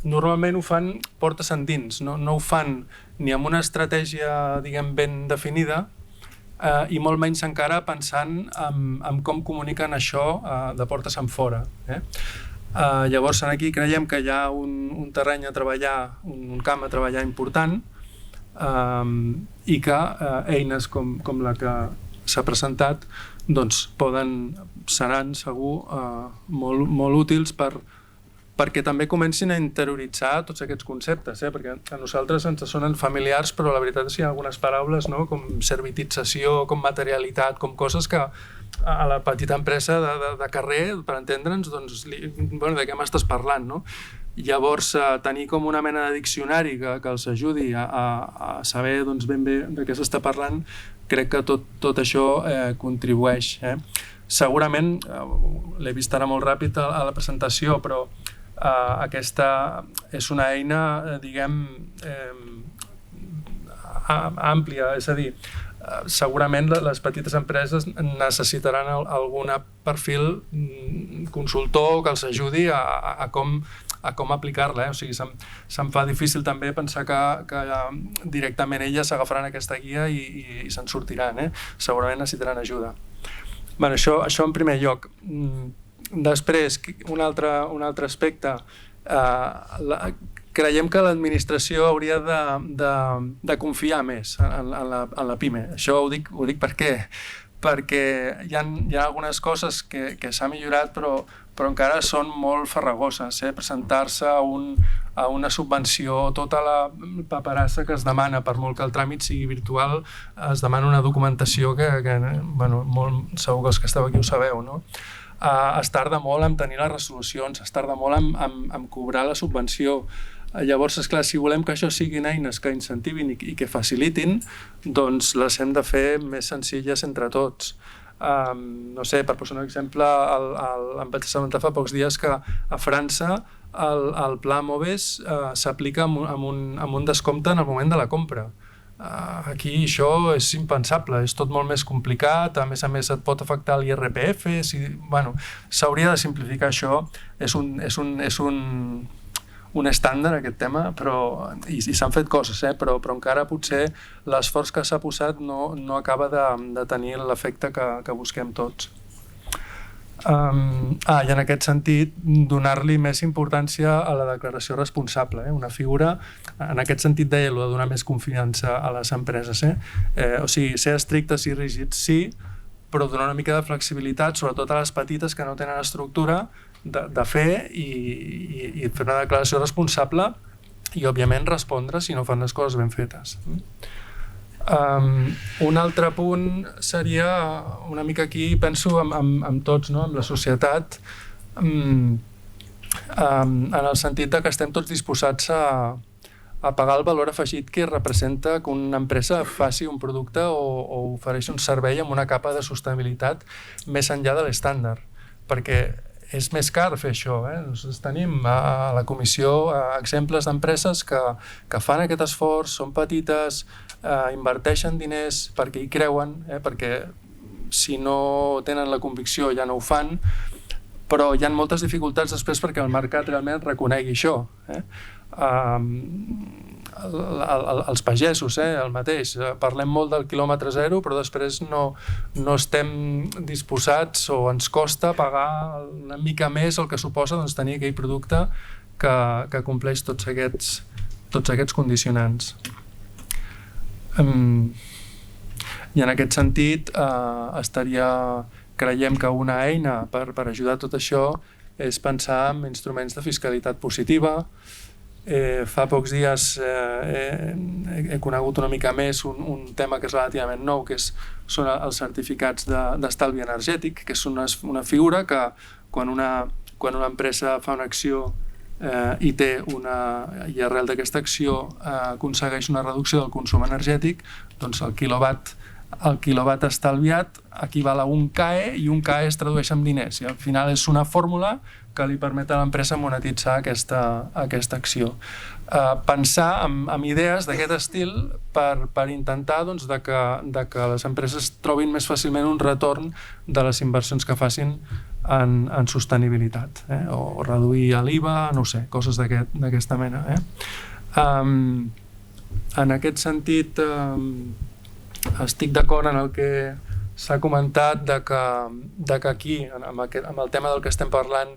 normalment ho fan portes endins, no ho fan ni amb una estratègia, diguem, ben definida, i molt menys encara pensant en com comuniquen això de portes enfora. Llavors aquí creiem que hi ha un terreny a treballar, un camp a treballar important, i que eines com la que s'ha presentat seran segur molt útils perquè també comencin a interioritzar tots aquests conceptes, perquè a nosaltres ens sonen familiars, però la veritat és que hi ha algunes paraules com servitització, com materialitat, com coses que a la petita empresa de carrer, per entendre'ns, de què m'estàs parlant, no? Llavors, tenir com una mena de diccionari que els ajudi a saber ben bé de què s'està parlant, crec que tot això contribueix. Segurament, l'he vist ara molt ràpid a la presentació, però aquesta és una eina, diguem, àmplia, és a dir, segurament les petites empreses necessitaran algun perfil consultor que els ajudi a com aplicar-la. O sigui, se'm fa difícil també pensar que directament elles s'agafaran aquesta guia i se'n sortiran. Segurament necessitaran ajuda. Això en primer lloc. Després, un altre aspecte, creiem que l'administració hauria de confiar més en la PIME. Això ho dic per què? Perquè hi ha algunes coses que s'han millorat, però encara són molt farragoses. Presentar-se a una subvenció, tota la paperassa que es demana, per molt que el tràmit sigui virtual, es demana una documentació que segur que els que esteu aquí ho sabeu, no? Es tarda molt en tenir les resolucions, es tarda molt en cobrar la subvenció. Llavors, esclar, si volem que això siguin eines que incentivin i que facilitin, doncs les hem de fer més senzilles entre tots. No sé, per posar un exemple, em vaig assabentar fa pocs dies que a França el Pla Moves s'aplica amb un descompte en el moment de la compra. Aquí això és impensable, és tot molt més complicat, a més et pot afectar l'IRPF, s'hauria de simplificar això, és un estàndard aquest tema, i s'han fet coses, però encara potser l'esforç que s'ha posat no acaba de tenir l'efecte que busquem tots. I en aquest sentit, donar-li més importància a la declaració responsable, una figura, en aquest sentit deia, de donar més confiança a les empreses. O sigui, ser estrictes i rígids sí, però donar una mica de flexibilitat, sobretot a les petites que no tenen estructura, de fer i fer una declaració responsable i, òbviament, respondre si no fan les coses ben fetes. Un altre punt seria una mica aquí, penso amb tots, amb la societat, en el sentit que estem tots disposats a pagar el valor afegit que representa que una empresa faci un producte o ofereixi un servei amb una capa de sostenibilitat més enllà de l'estàndard, perquè és més car fer això. Nosaltres tenim a la comissió exemples d'empreses que fan aquest esforç, són petites, inverteixen diners perquè hi creuen, perquè si no tenen la convicció ja no ho fan, però hi ha moltes dificultats després perquè el mercat realment reconegui això. Els pagesos, el mateix, parlem molt del quilòmetre zero, però després no estem disposats o ens costa pagar una mica més el que suposa tenir aquell producte que compleix tots aquests condicionants. I en aquest sentit creiem que una eina per ajudar tot això és pensar en instruments de fiscalitat positiva. Fa pocs dies he conegut una mica més un tema que és relativament nou, que són els certificats d'estalvi energètic, que és una figura que quan una empresa fa una acció i arrel d'aquesta acció aconsegueix una reducció del consum energètic, doncs el quilowatt estalviat equival a un CAE, i un CAE es tradueix en diners, i al final és una fórmula que li permet a l'empresa monetitzar aquesta acció. Pensar en idees d'aquest estil per intentar que les empreses trobin més fàcilment un retorn de les inversions que facin en sostenibilitat, o reduir l'IVA, no sé, coses d'aquesta mena. En aquest sentit, estic d'acord en el que s'ha comentat que aquí, amb el tema del que estem parlant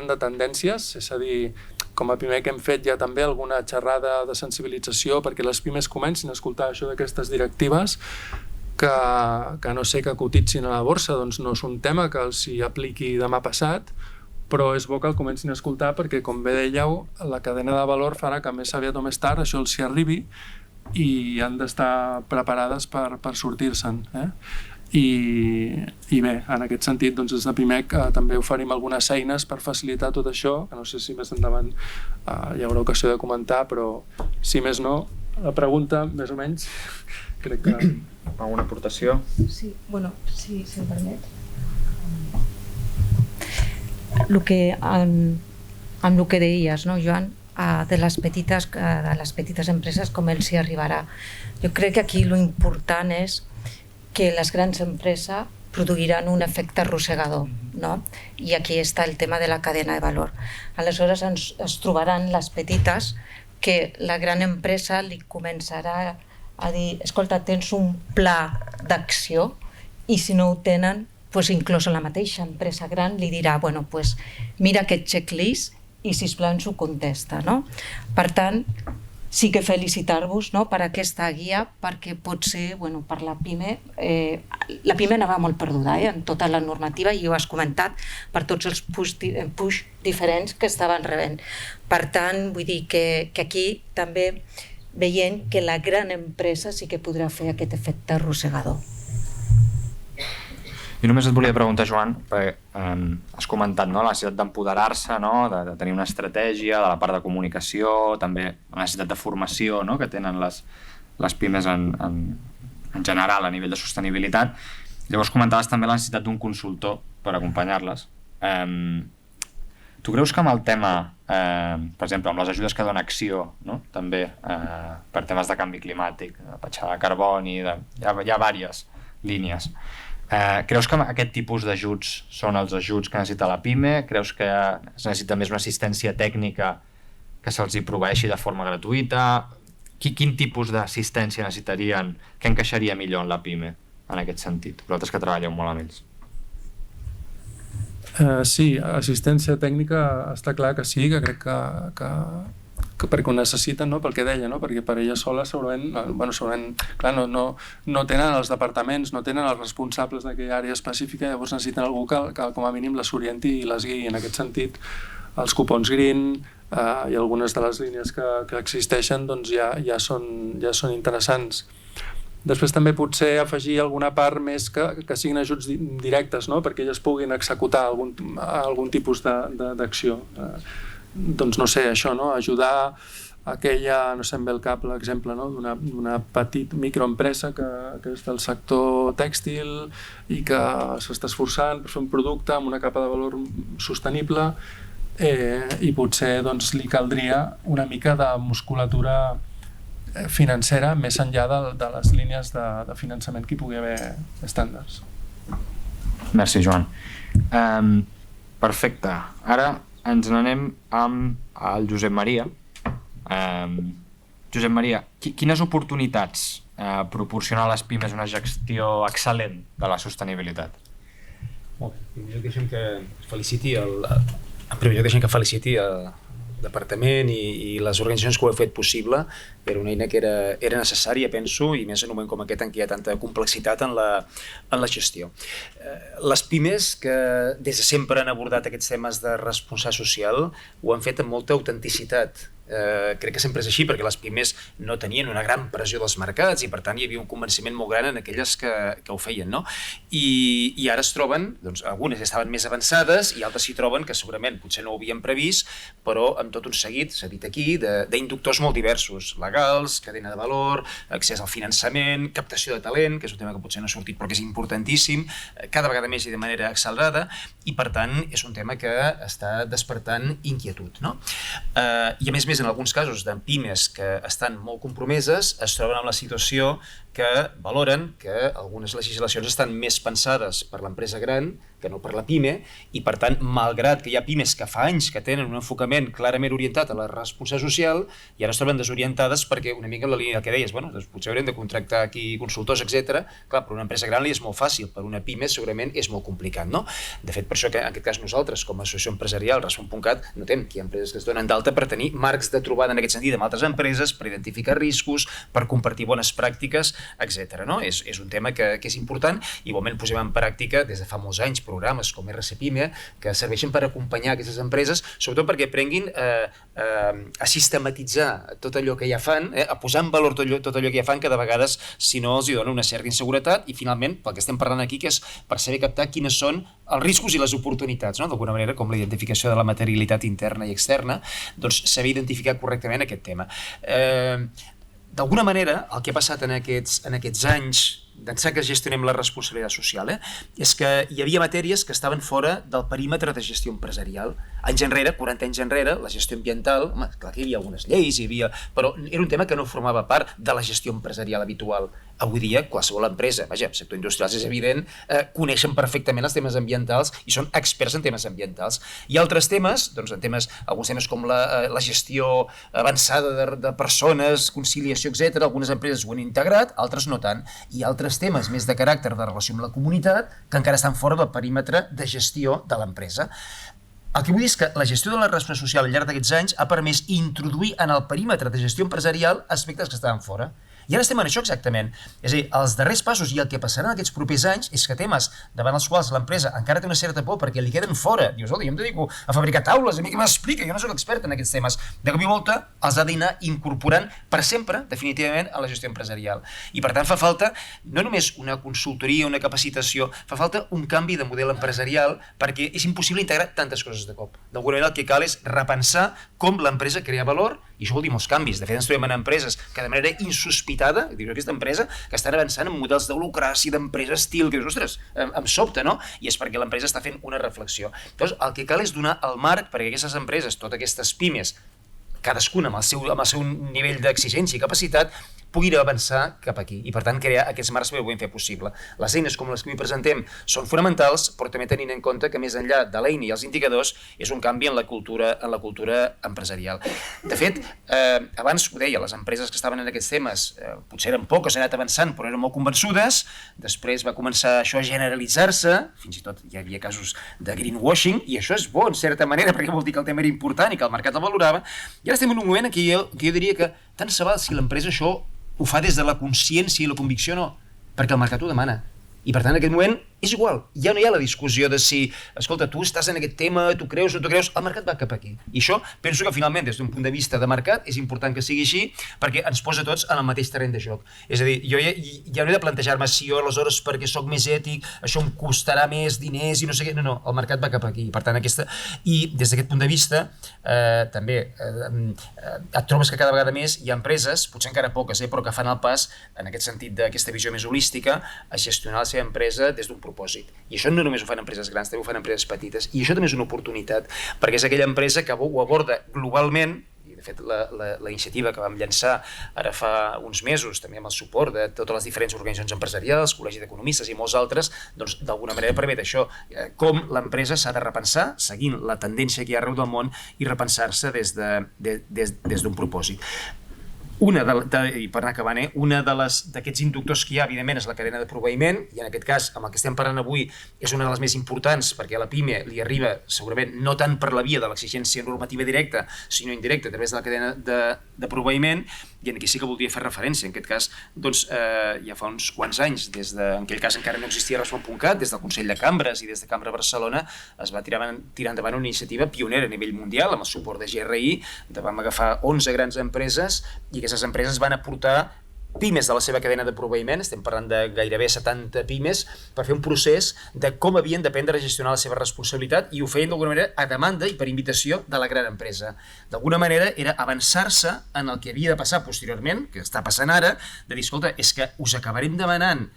de tendències, és a dir, com a PIMEC hem fet ja també alguna xerrada de sensibilització perquè les pimes comencin a escoltar això d'aquestes directives, que no sé, que cotitzin a la borsa, doncs no és un tema que els hi apliqui demà passat, però és bo que el comencin a escoltar perquè, com bé dèieu, la cadena de valor farà que més aviat o més tard això els hi arribi i han d'estar preparades per sortir-se'n. I bé, en aquest sentit, doncs des de PIMEC també oferim algunes eines per facilitar tot això, que no sé si més endavant hi haurà ocasió de comentar, però si més no, la pregunta, més o menys, crec que... Alguna aportació? Sí, bueno, si em permet. Amb el que deies, no, Joan, de les petites empreses, com els hi arribarà. Jo crec que aquí l'important és que les grans empreses produiran un efecte arrossegador, no? I aquí està el tema de la cadena de valor. Aleshores es trobaran les petites que la gran empresa li començarà a dir, escolta, tens un pla d'acció, i si no ho tenen, doncs inclús la mateixa empresa gran li dirà, bueno, doncs mira aquest checklist i sisplau ens ho contesta, no? Per tant, sí que felicitar-vos, no, per aquesta guia, perquè pot ser, bueno, per la PIME anava molt perduda en tota la normativa, i ho has comentat, per tots els push diferents que estaven rebent. Per tant, vull dir que aquí també veient que la gran empresa sí que podrà fer aquest efecte arrossegador. Jo només et volia preguntar, Joan, perquè has comentat la necessitat d'empoderar-se, de tenir una estratègia, de la part de comunicació, també la necessitat de formació que tenen les pimes en general a nivell de sostenibilitat. Llavors comentaves també la necessitat d'un consultor per acompanyar-les. Tu creus que amb el tema, per exemple, amb les ajudes que dona Acció, també per temes de canvi climàtic, de petjada de carboni, hi ha diverses línies, creus que aquest tipus d'ajuts són els ajuts que necessita la PIME? Creus que es necessita més una assistència tècnica que se'ls hi proveeixi de forma gratuïta? Quin tipus d'assistència necessitarien, que encaixaria millor en la PIME en aquest sentit? Vosaltres que treballeu molt amb ells. Sí, assistència tècnica està clar que sí, que crec que perquè ho necessiten, pel que deia, perquè per elles soles segurament clar, no tenen els departaments, no tenen els responsables d'aquella àrea específica, llavors necessiten algú que com a mínim les orienti i les guiï. En aquest sentit, els cupons green i algunes de les línies que existeixen ja són interessants. Després també potser afegir alguna part més que siguin ajuts directes, perquè elles puguin executar algun tipus d'acció. Doncs no sé, això, ajudar aquella, no sé, em ve al cap l'exemple d'una petita microempresa que és del sector tèxtil i que s'està esforçant per fer un producte amb una capa de valor sostenible, i potser li caldria una mica de musculatura financera més enllà de les línies de finançament que hi pugui haver estàndards. Merci, Joan. Perfecte. Ara ens n'anem amb el Josep Maria. Josep Maria, quines oportunitats proporciona a les pimes una gestió excel·lent de la sostenibilitat? Molt bé. En primer lloc deixem que feliciti departament i les organitzacions que ho heu fet possible. Era una eina que era necessària, penso, i més en un moment com aquest en què hi ha tanta complexitat en la gestió. Les pimes, que des de sempre han abordat aquests temes de responsabilitat social, ho han fet amb molta autenticitat. Crec que sempre és així, perquè les pimes no tenien una gran pressió dels mercats i per tant hi havia un convenciment molt gran en aquelles que ho feien, no? I ara es troben, doncs algunes ja estaven més avançades i altres s'hi troben que segurament potser no ho havien previst, però amb tot un seguit, s'ha dit aquí, d'inductors molt diversos, legals, cadena de valor, accés al finançament, captació de talent, que és un tema que potser no ha sortit però que és importantíssim, cada vegada més i de manera accelerada, i per tant és un tema que està despertant inquietud, no? I a més en alguns casos de pimes que estan molt compromeses es troben amb la situació que valoren que algunes legislacions estan més pensades per l'empresa gran que no per la pime, i per tant, malgrat que hi ha pimes que fa anys que tenen un enfocament clarament orientat a la responsabilitat social, i ara es troben desorientades perquè una mica en la línia que deies, bueno, doncs potser haurem de contractar aquí consultors, etc. Clar, per una empresa gran li és molt fàcil, per una pime segurament és molt complicat, no? De fet, per això que en aquest cas nosaltres, com a associació empresarial Respon.cat, notem que hi ha empreses que es donen d'alta per tenir marcs de trobada en aquest sentit amb altres empreses, per identificar riscos, per compartir bones pràctiques, etc. No? És un tema que és important, i igualment posem en pràctica des de fa molts anys programes com RCPyme que serveixen per acompanyar aquestes empreses, sobretot perquè aprenguin a sistematitzar tot allò que ja fan, a posar en valor tot allò que ja fan, que de vegades si no els dona una certa inseguretat, i finalment pel que estem parlant aquí, que és per saber captar quines són els riscos i les oportunitats, no? D'alguna manera com la identificació de la materialitat interna i externa, doncs saber identificar correctament aquest tema. D'alguna manera, el que ha passat en aquests anys d'ençà que gestionem la responsabilitat social, és que hi havia matèries que estaven fora del perímetre de gestió empresarial. Anys enrere, 40 anys enrere, la gestió ambiental, home, clar que hi havia algunes lleis, però era un tema que no formava part de la gestió empresarial habitual. Avui dia, qualsevol empresa, vaja, el sector industrial és evident, coneixen perfectament els temes ambientals i són experts en temes ambientals. I altres temes, doncs alguns temes com la gestió avançada de persones, conciliació, etc., algunes empreses ho han integrat, altres no tant, i altres temes més de caràcter de relació amb la comunitat que encara estan fora del perímetre de gestió de l'empresa. El que vull dir és que la gestió de la responsabilitat social al llarg d'aquests anys ha permès introduir en el perímetre de gestió empresarial aspectes que estaven fora. I ara estem en això exactament. És a dir, els darrers passos i el que passarà en aquests propers anys és que temes davant els quals l'empresa encara té una certa por perquè li queden fora. Dius, jo em dedico a fabricar taules, a mi què m'explica? Jo no soc expert en aquests temes. De cop i volta els ha d'anar incorporant per sempre, definitivament, a la gestió empresarial. I per tant fa falta no només una consultoria, una capacitació, fa falta un canvi de model empresarial perquè és impossible integrar tantes coses de cop. D'alguna manera el que cal és repensar com l'empresa crea valor, i això vol dir molts canvis. De fet, ens trobem en empreses que de manera insospitada, dius, aquesta empresa que estan avançant en models d'holocràcia, d'empresa estil, que dius, ostres, em sobta, no? I és perquè l'empresa està fent una reflexió. Llavors, el que cal és donar el marc perquè aquestes empreses, totes aquestes pimes, cadascuna amb el seu nivell d'exigència i capacitat, puguin avançar cap aquí i per tant crear aquests marcs que ho puguin fer possible. Les eines com les que avui presentem són fonamentals, però també tenint en compte que més enllà de l'eina i els indicadors és un canvi en la cultura empresarial. De fet, abans ho deia, les empreses que estaven en aquests temes potser eren poques, han anat avançant però eren molt convençudes, després va començar això a generalitzar-se, fins i tot hi havia casos de greenwashing, i això és bo en certa manera perquè vol dir que el tema era important i que el mercat el valorava, i ara estem en un moment en què jo diria que tant se val si l'empresa això ho fa des de la consciència i la convicció, no, perquè el mercat ho demana. I per tant, en aquest moment és igual, ja no hi ha la discussió de si, escolta, tu estàs en aquest tema, tu creus o no tu creus, el mercat va cap aquí. I això penso que finalment, des d'un punt de vista de mercat, és important que sigui així perquè ens posa tots en el mateix terreny de joc. És a dir, jo ja no he de plantejar-me si jo aleshores perquè sóc més ètic, això em costarà més diners i no sé què, no, el mercat va cap aquí. Per tant, i des d'aquest punt de vista, també et trobes que cada vegada més hi ha empreses, potser encara poques, però que fan el pas, en aquest sentit d'aquesta visió més holística, a gestionar la seva empresa des d'un propòsit. I això no només ho fan empreses grans, també ho fan empreses petites. I això també és una oportunitat, perquè és aquella empresa que ho aborda globalment, i de fet la iniciativa que vam llançar ara fa uns mesos, també amb el suport de totes les diferents organitzacions empresarials, col·legi d'economistes i molts altres, doncs d'alguna manera permet això, com l'empresa s'ha de repensar, seguint la tendència que hi ha arreu del món, i repensar-se des d'un propòsit. I per anar acabant, una d'aquests inductors que hi ha, evidentment, és la cadena de proveïment, i en aquest cas, amb el que estem parlant avui, és una de les més importants, perquè a la PIME li arriba, segurament, no tant per la via de l'exigència normativa directa, sinó indirecta, a través de la cadena de proveïment, i aquí sí que voldria fer referència. En aquest cas, doncs, ja fa uns quants anys, en aquell cas encara no existia Respon.cat, des del Consell de Cambres i des de Cambra Barcelona, es va tirar endavant una iniciativa pionera a nivell mundial, amb el suport de GRI, vam agafar 11 grans empreses, i aquestes empreses van aportar pimes de la seva cadena de proveïment, estem parlant de gairebé 70 pimes, per fer un procés de com havien d'aprendre a gestionar la seva responsabilitat, i ho feien d'alguna manera a demanda i per invitació de la gran empresa. D'alguna manera era avançar-se en el que havia de passar posteriorment, que està passant ara, de dir, escolta, és que us acabarem demanant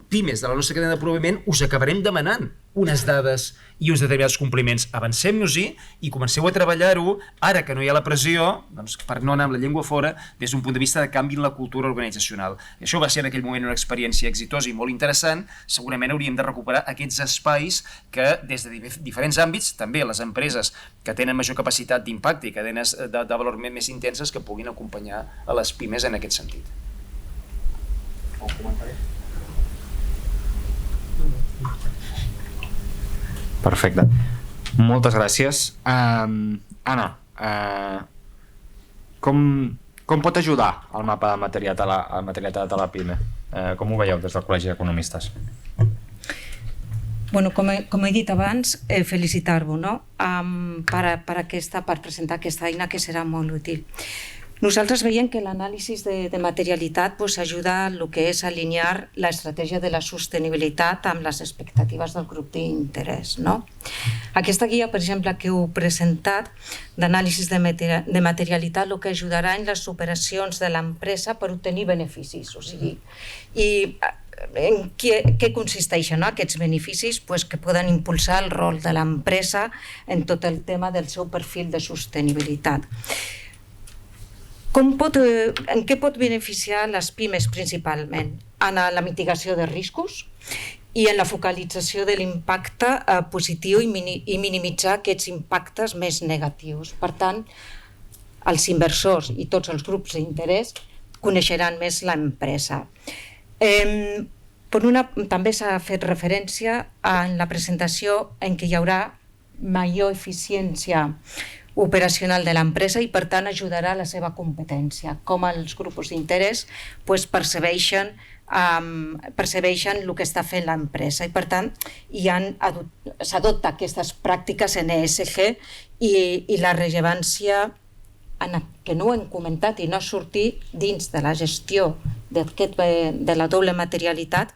pimes de la nostra cadena de proveïment, us acabarem demanant unes dades i uns determinats compliments. Avancem-nos-hi i comenceu a treballar-ho, ara que no hi ha la pressió, doncs, per no anar amb la llengua fora, des d'un punt de vista de canvi en la cultura organitzacional. I això va ser en aquell moment una experiència exitosa i molt interessant. Segurament hauríem de recuperar aquests espais que, des de diferents àmbits, també les empreses que tenen major capacitat d'impacte i cadenes de valor més intenses, que puguin acompanyar a les pimes en aquest sentit. Un comentari? Perfecte. Moltes gràcies. Anna, com pot ajudar el mapa de materialitat a la PIME? Com ho veieu des del Col·legi d'Economistes? Bueno, com he dit abans, felicitar-vos, no? per presentar aquesta eina, que serà molt útil. Nosaltres veiem que l'anàlisi de materialitat ajuda a el que és alinear l'estratègia de la sostenibilitat amb les expectatives del grup d'interès. Aquesta guia, per exemple, que heu presentat d'anàlisi de materialitat, el que ajudarà en les operacions de l'empresa per obtenir beneficis. O sigui, i en què consisteixen aquests beneficis? Que poden impulsar el rol de l'empresa en tot el tema del seu perfil de sostenibilitat. En què pot beneficiar les pimes principalment? En la mitigació de riscos i en la focalització de l'impacte positiu i minimitzar aquests impactes més negatius. Per tant, els inversors i tots els grups d'interès coneixeran més l'empresa. També s'ha fet referència en la presentació en què hi haurà major eficiència operacional de l'empresa i, per tant, ajudarà a la seva competència, com els grups d'interès percebeixen el que està fent l'empresa. I, per tant, s'adopta aquestes pràctiques en ESG i la rellevància, que no ho hem comentat i no ha sortit dins de la gestió de la doble materialitat,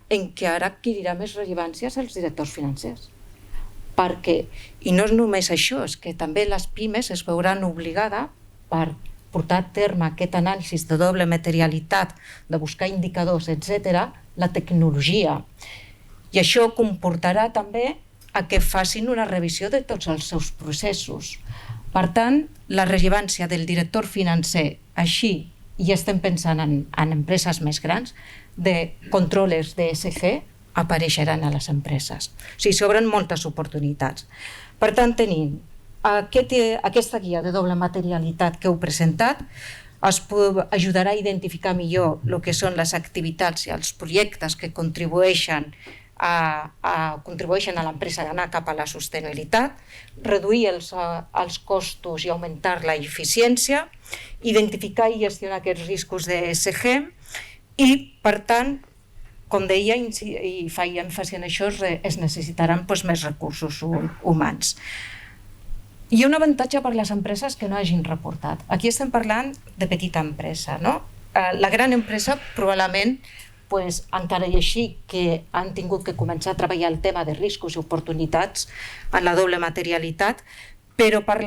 en què ara adquirirà més rellevància els directors financers. I no és només això, és que també les pimes es veuran obligades per portar a terme aquest anàlisi de doble materialitat, de buscar indicadors, etc., la tecnologia. I això comportarà també que facin una revisió de tots els seus processos. Per tant, la rellevància del director financer, així, i estem pensant en empreses més grans, de controles d'ESG, apareixeran a les empreses. O sigui, s'obren moltes oportunitats. Per tant, tenim aquesta guia de doble materialitat que heu presentat, ajudarà a identificar millor el que són les activitats i els projectes que contribueixen a l'empresa a anar cap a la sostenibilitat, reduir els costos i augmentar la eficiència, identificar i gestionar aquests riscos d'ESG i, per tant, com deia, i feia èmfasi en això, es necessitaran més recursos humans. Hi ha un avantatge per les empreses que no hagin reportat. Aquí estem parlant de petita empresa, no? La gran empresa probablement, encara i així que han tingut que començar a treballar el tema de riscos i oportunitats en la doble materialitat, però per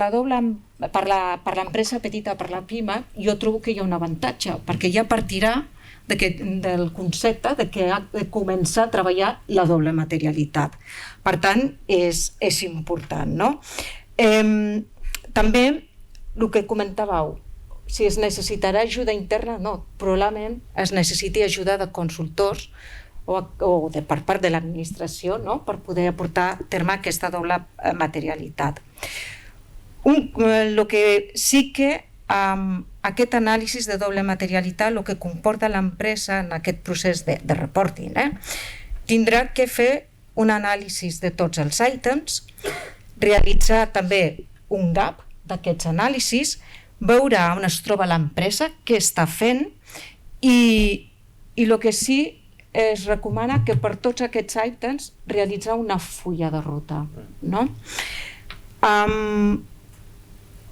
l'empresa petita, per la PIME, jo trobo que hi ha un avantatge, perquè ja partirà del concepte que ha de començar a treballar la doble materialitat. Per tant, és important, no? També, el que comentàveu, si es necessitarà ajuda interna, no. Probablement es necessiti ajuda de consultors o per part de l'administració, no?, per poder portar a terme aquesta doble materialitat. El que sí que aquest anàlisi de doble materialitat, el que comporta l'empresa en aquest procés de reporting, tindrà que fer un anàlisi de tots els ítems, realitzar també un gap d'aquests anàlisis, veure on es troba l'empresa, què està fent, i el que sí es recomana que per tots aquests ítems realitzar una fulla de ruta.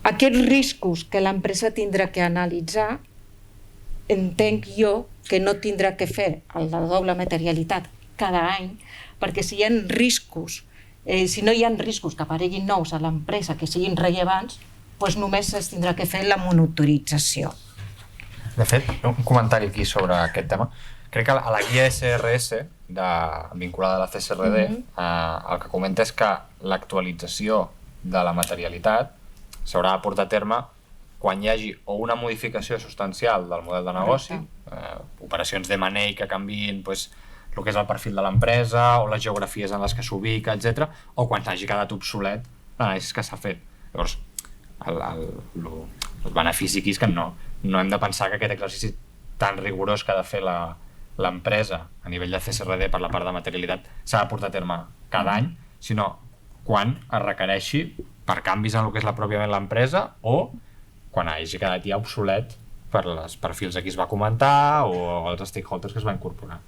Aquests riscos que l'empresa tindrà que analitzar, entenc jo que no tindrà que fer la doble materialitat cada any, perquè si hi ha riscos, si no hi ha riscos que apareguin nous a l'empresa que siguin rellevants, doncs només es tindrà que fer la monitorització. De fet, un comentari aquí sobre aquest tema. Crec que a la guia SRS vinculada a la CSRD el que comenta és que l'actualització de la materialitat s'haurà de portar a terme quan hi hagi o una modificació substancial del model de negoci, operacions d'M&A que canviïn el que és el perfil de l'empresa o les geografies en les que s'ubica, etc., o quan s'hagi quedat obsolet l'anàlisi que s'ha fet. Llavors, el benefici aquí és que no hem de pensar que aquest exercici tan rigorós que ha de fer l'empresa a nivell de CSRD per la part de materialitat s'ha de portar a terme cada any, sinó quan es requereixi per canvis en el que és pròpiament l'empresa o quan hagi quedat ja obsolet per els perfils a qui es va comentar o els stakeholders que es va incorporar.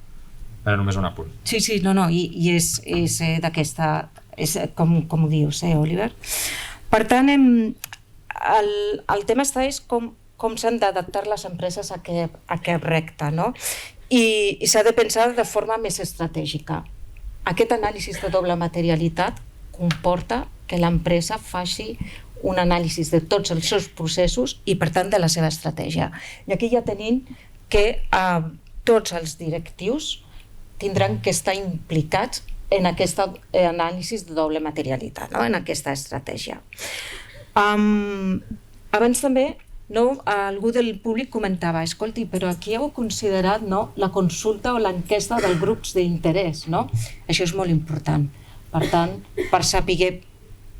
Era només un apunt. Sí, i és d'aquesta, com ho dius, Oliver? Per tant, el tema és com s'han d'adaptar les empreses a aquest repte, i s'ha de pensar de forma més estratègica. Aquest anàlisi de doble materialitat comporta que l'empresa faci un anàlisi de tots els seus processos i, per tant, de la seva estratègia. I aquí ja tenim que tots els directius tindran que estar implicats en aquest anàlisi de doble materialitat, en aquesta estratègia. Abans també algú del públic comentava, escolti, però aquí heu considerat la consulta o l'enquesta dels grups d'interès, això és molt important. Per tant, per saber,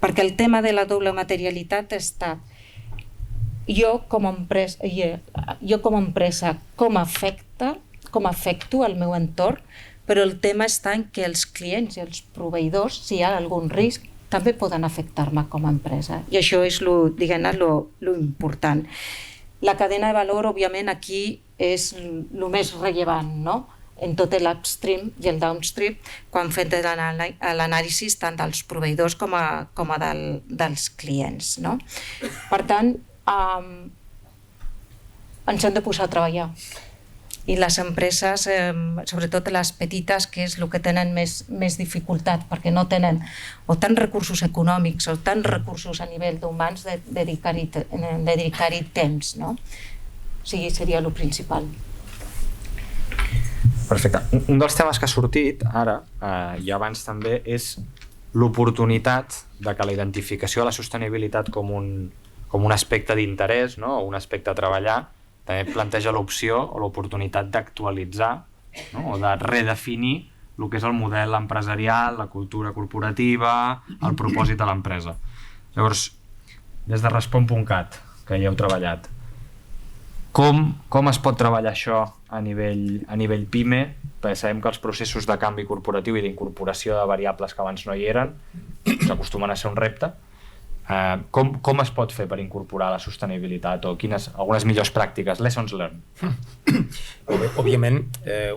perquè el tema de la doble materialitat està jo com a empresa com afecto el meu entorn, però el tema està en que els clients i els proveïdors, si hi ha algun risc, també poden afectar-me com a empresa. I això és lo important. La cadena de valor, òbviament, aquí és el més rellevant, en tot l'upstream i el downstream, quan fem l'anàlisi tant dels proveïdors com a dels clients. Per tant, ens hem de posar a treballar. I les empreses, sobretot les petites, que és el que tenen més dificultat, perquè no tenen o tants recursos econòmics o tants recursos a nivell d'humans de dedicar-hi temps. O sigui, seria el principal. Perfecte. Un dels temes que ha sortit ara, i abans també, és l'oportunitat de que la identificació de la sostenibilitat com un aspecte d'interès o un aspecte a treballar també planteja l'opció o l'oportunitat d'actualitzar o de redefinir el que és el model empresarial, la cultura corporativa, el propòsit de l'empresa. Llavors, des de Respon.cat, que hi heu treballat, com es pot treballar això a nivell PIME? Perquè sabem que els processos de canvi corporatiu i d'incorporació de variables que abans no hi eren s'acostumen a ser un repte. Com es pot fer per incorporar la sostenibilitat o algunes millors pràctiques, lessons learned? Òbviament,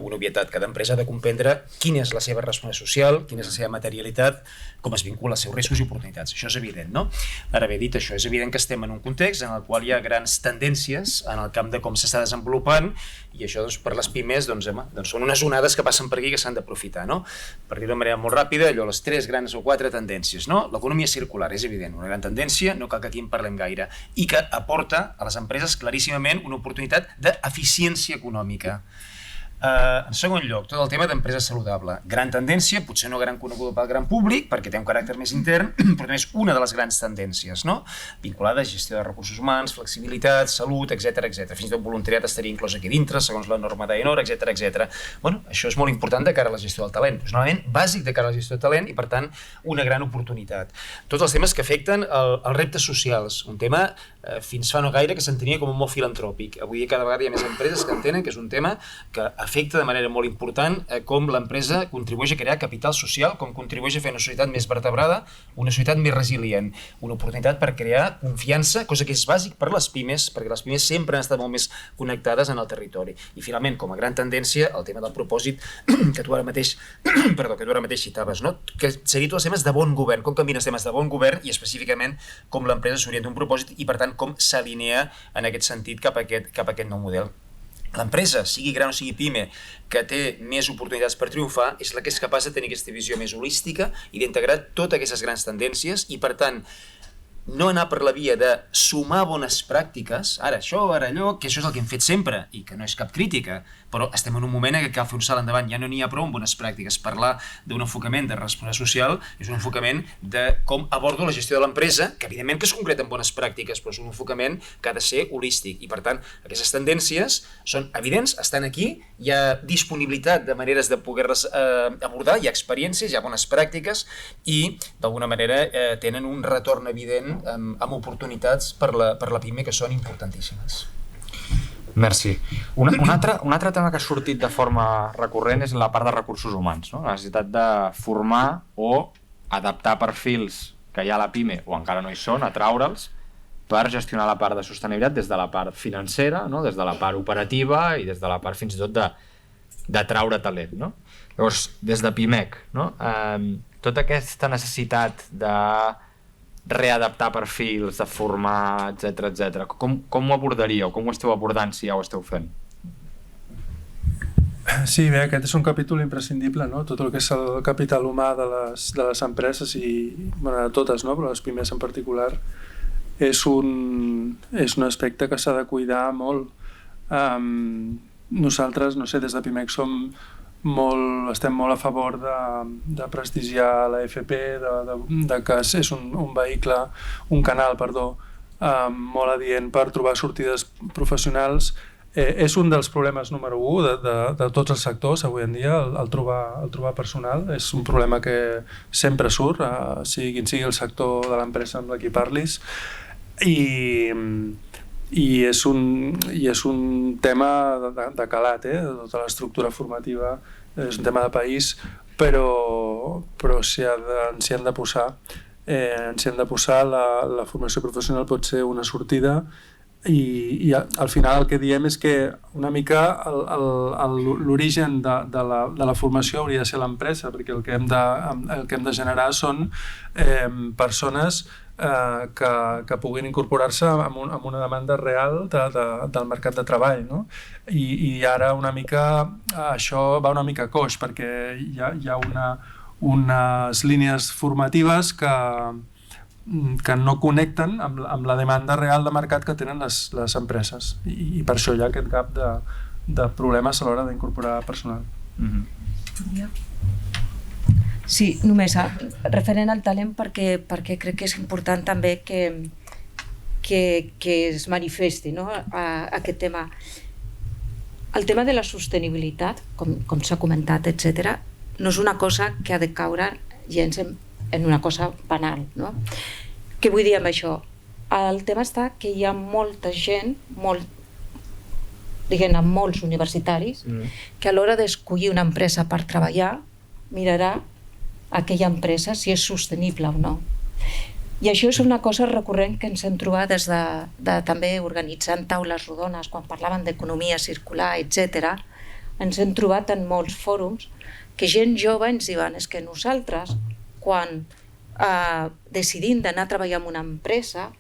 una obvietat, cada empresa ha de comprendre quina és la seva responsabilitat social, quina és la seva materialitat, com es vincula als seus riscos i oportunitats. Això és evident, no? Ara bé, dit això, és evident que estem en un context en el qual hi ha grans tendències en el camp de com s'està desenvolupant i això per les pimes són unes onades que passen per aquí que s'han d'aprofitar, no? Per dir-ho de manera molt ràpida, les 3 grans o 4 tendències, no? L'economia circular és evident, una gran tendència, no cal que aquí en parlem gaire, i que aporta a les empreses claríssimament una oportunitat d'eficiència econòmica. En segon lloc, tot el tema d'empresa saludable. Gran tendència, potser no gran coneguda pel gran públic, perquè té un caràcter més intern, però també és una de les grans tendències, no? Vinculada a gestió de recursos humans, flexibilitat, salut, etc. Fins i tot voluntariat estaria inclòs aquí dintre, segons la norma d'AENOR, etc. Bueno, això és molt important de cara a la gestió del talent. És un element bàsic de cara a la gestió del talent i, per tant, una gran oportunitat. Tots els temes que afecten els reptes socials, un tema fins fa no gaire que s'entenia com molt filantròpic. Avui cada vegada hi ha més empreses que entenen que és un tema que afecta de manera molt important com l'empresa contribueix a crear capital social, com contribueix a fer una societat més vertebrada, una societat més resilient, una oportunitat per crear confiança, cosa que és bàsic per les pimes, perquè les pimes sempre han estat molt més connectades en el territori. I finalment, com a gran tendència, el tema del propòsit que tu ara mateix citaves, no? Que seria tots els temes de bon govern, com canvien els temes de bon govern i específicament com l'empresa s'orienta un propòsit i per tant com s'alinea en aquest sentit cap a aquest nou model. L'empresa, sigui gran o sigui pime, que té més oportunitats per triomfar, és la que és capaç de tenir aquesta visió més holística i d'integrar totes aquestes grans tendències i, per tant, no anar per la via de sumar bones pràctiques, ara això, ara allò, que això és el que hem fet sempre i que no és cap crítica, però estem en un moment en què cal fer un salt endavant, ja no n'hi ha prou amb bones pràctiques. Parlar d'un enfocament de responsabilitat social és un enfocament de com abordo la gestió de l'empresa, que evidentment que es concreta en bones pràctiques, però és un enfocament que ha de ser holístic i per tant aquestes tendències són evidents, estan aquí, hi ha disponibilitat de maneres de poder-les abordar, hi ha experiències, hi ha bones pràctiques i d'alguna manera tenen un retorn evident amb oportunitats per la pime que són importantíssimes. Merci. Un altre tema que ha sortit de forma recurrent és la part de recursos humans, no? La necessitat de formar o adaptar perfils que hi ha a la pime o encara no hi són, atraure'ls per gestionar la part de sostenibilitat des de la part financera, no? Des de la part operativa i des de la part fins i tot d'atraure talent, no? Llavors, des de PIMEC, no? Tota aquesta necessitat de readaptar perfils, de formar, etc. Com ho abordaríeu? Com ho esteu abordant, si ja ho esteu fent? Sí, bé, aquest és un capítol imprescindible, no? Tot el que és el capital humà de les empreses i, bueno, de totes, no? Però les pimes en particular, és un aspecte que s'ha de cuidar molt. Nosaltres, no sé, des de PIMEC estem molt a favor de prestigiar la FP, de que és un vehicle, un canal, molt adient per trobar sortides professionals. És un dels problemes número 1 de tots els sectors avui en dia, el trobar personal. És un problema que sempre surt, sigui quin sigui el sector de l'empresa amb la que parlis. I és un tema de calat, tota l'estructura formativa és un tema de país, però s'hi han de posar, la formació professional pot ser una sortida i al final el que diem és que una mica l'origen de la formació hauria de ser l'empresa, perquè el que hem de generar són persones que puguin incorporar-se amb una demanda real del mercat de treball, no? I ara una mica això va una mica coix, perquè hi ha unes línies formatives que no connecten amb la demanda real de mercat que tenen les empreses i per això hi ha aquest gap de problemes a l'hora d'incorporar personal. Sí, només referent al talent perquè crec que és important també que es manifesti, no? Aquest tema. El tema de la sostenibilitat, com s'ha comentat, etc., no és una cosa que ha de caure gens en una cosa banal, no? Què vull dir amb això? El tema està que hi ha molta gent, molts universitaris, que a l'hora d'escollir una empresa per treballar mirarà aquella empresa si és sostenible o no. I això és una cosa recurrent que ens hem trobat des de també organitzant taules rodones quan parlaven d'economia circular, etc. Ens hem trobat en molts fòrums que gent jove ens diuen és que nosaltres quan decidim d'anar a treballar en una empresa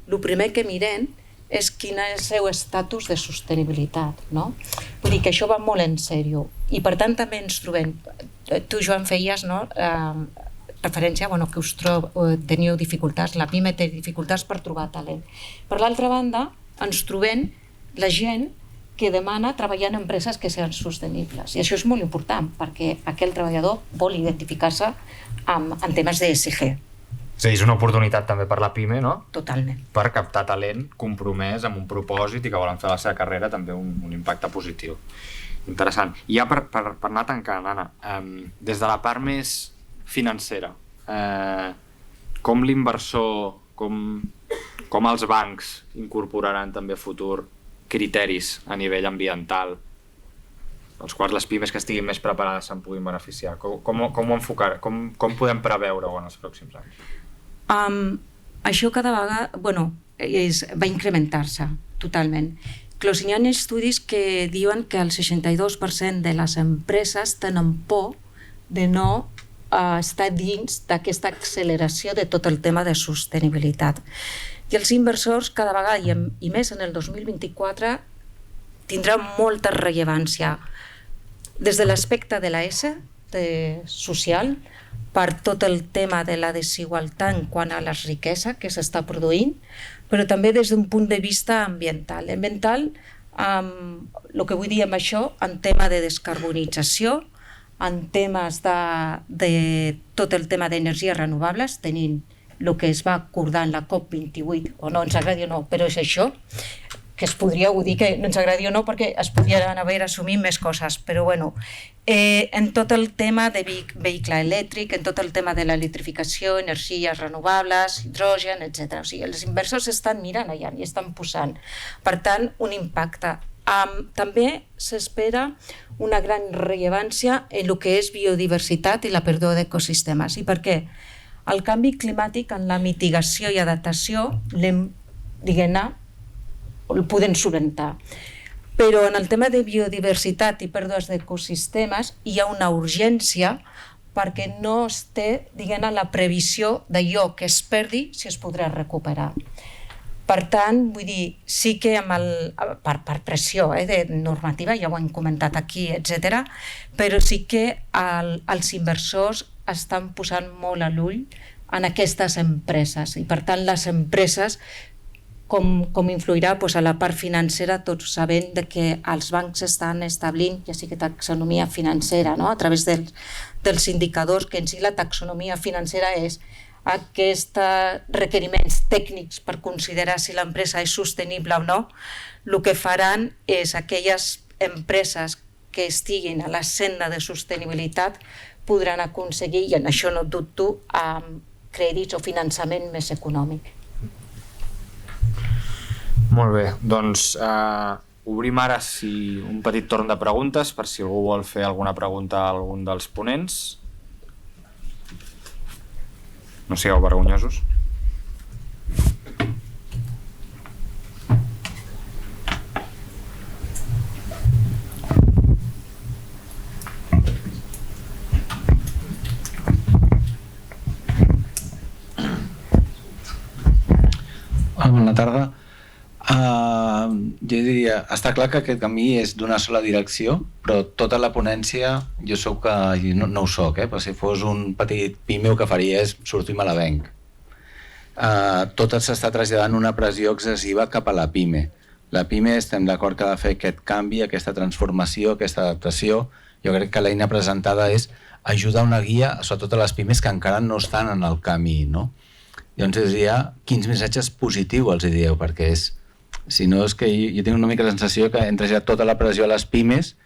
el primer que mirem és quin és el seu estatus de sostenibilitat, no? Vull dir que això va molt en sèrio i per tant també ens trobem, tu Joan feies, no? Referència que teniu dificultats, la PIME té dificultats per trobar talent. Per l'altra banda, ens trobem la gent que demana treballar en empreses que siguin sostenibles i això és molt important perquè aquell treballador vol identificar-se en temes d'ESG. És a dir, és una oportunitat també per la PIME, no? Totalment. Per captar talent compromès amb un propòsit i que volen fer la seva carrera també un impacte positiu. Interessant. I ja per anar tancant, Anna, des de la part més financera, com l'inversor, com com els bancs incorporaran també a futur criteris a nivell ambiental els quals les pimes que estiguin més preparades se'n puguin beneficiar. Com ho enfocar? Com podem preveure-ho en els pròxims anys? Això cada vegada va incrementar-se totalment. Inclús hi ha estudis que diuen que el 62% de les empreses tenen por de no estar dins d'aquesta acceleració de tot el tema de sostenibilitat. I els inversors cada vegada, i més en el 2024, tindran molta rellevància des de l'aspecte de la S, de social, per tot el tema de la desigualtat en quant a la riquesa que s'està produint, però també des d'un punt de vista ambiental. Ambiental, el que vull dir amb això, en tema de descarbonització, en temes de tot el tema d'energies renovables, tenint el que es va acordar en la COP28, o no ens agradi o no, però és això, que es podria dir que no ens agradi o no perquè es podrien haver assumit més coses, però en tot el tema de vehicle elèctric, en tot el tema de l'electrificació, energies renovables, hidrogen, etc. O sigui, els inversors estan mirant allà i estan posant. Per tant, un impacte. També s'espera una gran rellevància en el que és biodiversitat i la pèrdua d'ecosistemes. I per què? El canvi climàtic en la mitigació i adaptació el podem solventar. Però en el tema de biodiversitat i pèrdues d'ecosistemes hi ha una urgència perquè no es té, la previsió d'allò que es perdi si es podrà recuperar. Per tant, vull dir, sí que per pressió de normativa, ja ho hem comentat aquí, etc., però sí que els inversors estan posant molt a l'ull en aquestes empreses i per tant les empreses com influirà a la part financera, tots sabent que els bancs estan establint, ja sigui taxonomia financera, a través dels indicadors, que en si la taxonomia financera és aquests requeriments tècnics per considerar si l'empresa és sostenible o no. El que faran és aquelles empreses que estiguin a la senda de sostenibilitat podran aconseguir, i en això no dubto, crèdits o finançament més econòmic. Molt bé, doncs obrim ara un petit torn de preguntes per si algú vol fer alguna pregunta a algun dels ponents. No sigueu vergonyosos. Bona tarda. Jo diria, està clar que aquest camí és d'una sola direcció, però tota la ponència, jo no ho soc, però si fos un petit pime el que faria és sortir malavenc. Tot s'està traslladant una pressió excessiva cap a la pime. La pime estem d'acord que ha de fer aquest canvi, aquesta transformació, aquesta adaptació. Jo crec que l'eina presentada és ajudar una guia, sobretot a les pimes que encara no estan en el camí, no? Llavors diria, quins missatges positius els dieu, perquè si no és que jo tinc una mica la sensació que hem traslladat tota la pressió a les pimes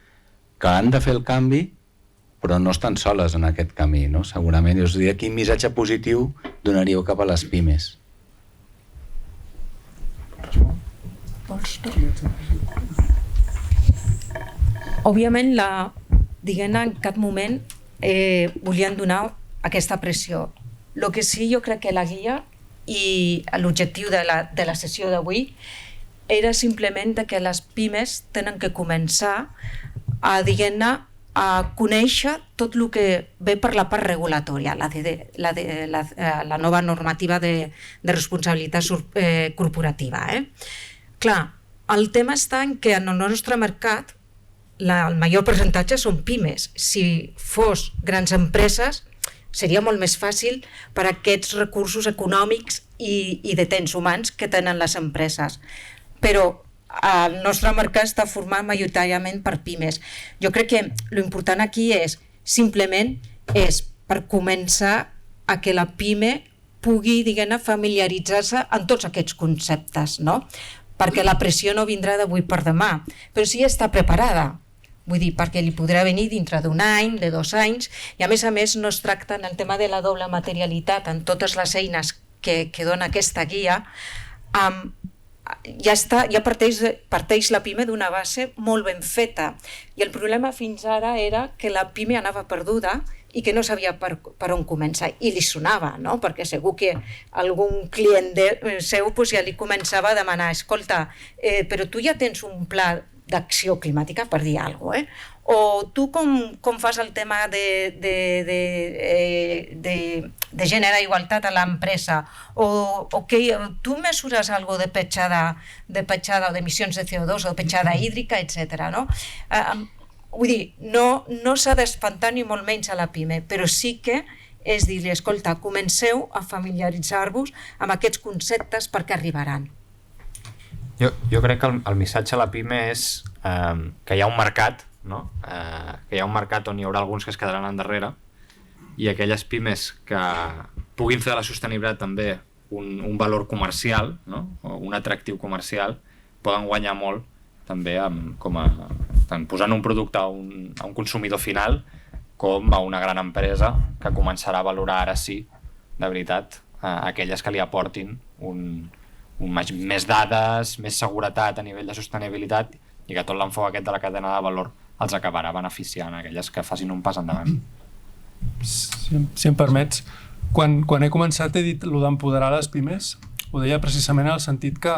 que han de fer el canvi però no estan soles en aquest camí, no? Segurament, us diria, quin missatge positiu donaríeu cap a les pimes? Òbviament, en cap moment volien donar aquesta pressió. El que sí, jo crec que la guia i l'objectiu de la sessió d'avui era simplement que les pimes tenen que començar a conèixer tot el que ve per la part regulatòria, la nova normativa de responsabilitat corporativa. Clar, el tema està en que en el nostre mercat el major percentatge són pimes. Si fos grans empreses seria molt més fàcil per aquests recursos econòmics i de temps humans que tenen les empreses. Però el nostre mercat està format majoritàriament per pimes. Jo crec que l'important aquí és simplement per començar a que la pime pugui, familiaritzar-se amb tots aquests conceptes, no? Perquè la pressió no vindrà d'avui per demà, però sí està preparada. Vull dir, perquè li podrà venir dintre d'un any, de 2 anys, i a més no es tracta en el tema de la doble materialitat, en totes les eines que dona aquesta guia, ja parteix la PIME d'una base molt ben feta, i el problema fins ara era que la PIME anava perduda i que no sabia per on començar, i li sonava, no? Perquè segur que algun client seu ja li començava a demanar, escolta, però tu ja tens un pla d'acció climàtica, per dir alguna cosa, o tu com fas el tema de gènere i igualtat a l'empresa, o tu mesures alguna cosa de petjada o d'emissions de CO2 o de petjada hídrica, etc. Vull dir, no s'ha d'espantar ni molt menys a la PIME, però sí que és dir-li, escolta, comenceu a familiaritzar-vos amb aquests conceptes perquè arribaran. Jo crec que el missatge a la PIME és que hi ha un mercat, no? Que hi ha un mercat on hi haurà alguns que es quedaran endarrere, i aquelles PIMEs que puguin fer de la sostenibilitat també un valor comercial, no? O un atractiu comercial, poden guanyar molt també tant posant un producte a un consumidor final com a una gran empresa que començarà a valorar ara sí, de veritat, aquelles que li aportin més dades, més seguretat a nivell de sostenibilitat, i que tot l'enfoc aquest de la cadena de valor els acabarà beneficiant, aquelles que facin un pas endavant. Si em permets, quan he començat he dit allò d'empoderar les pimes, ho deia precisament en el sentit que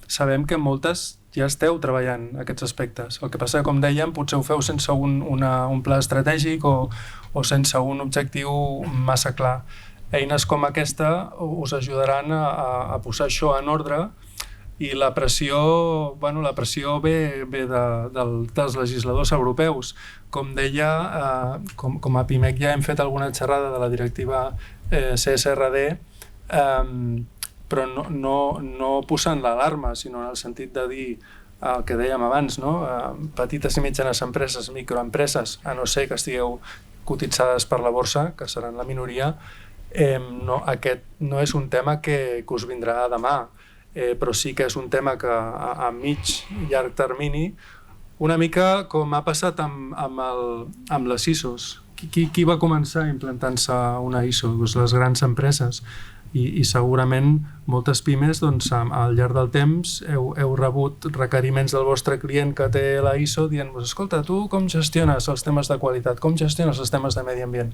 sabem que moltes ja esteu treballant aquests aspectes. El que passa que, com dèiem, potser ho feu sense un pla estratègic o sense un objectiu massa clar. Eines com aquesta us ajudaran a posar això en ordre, i la pressió ve dels legisladors europeus. Com deia, com a PIMEC ja hem fet alguna xerrada de la directiva CSRD, però no posant l'alarma, sinó en el sentit de dir el que dèiem abans, petites i mitjanes empreses, microempreses, a no ser que estigueu cotitzades per la borsa, que seran la minoria, aquest no és un tema que us vindrà demà, però sí que és un tema que a mig i llarg termini, una mica com ha passat amb les ISOs. Qui va començar implantant-se una ISO? Les grans empreses. I segurament moltes pimes al llarg del temps heu rebut requeriments del vostre client que té la ISO dient-vos, escolta, tu com gestiones els temes de qualitat, com gestiones els temes de medi ambient?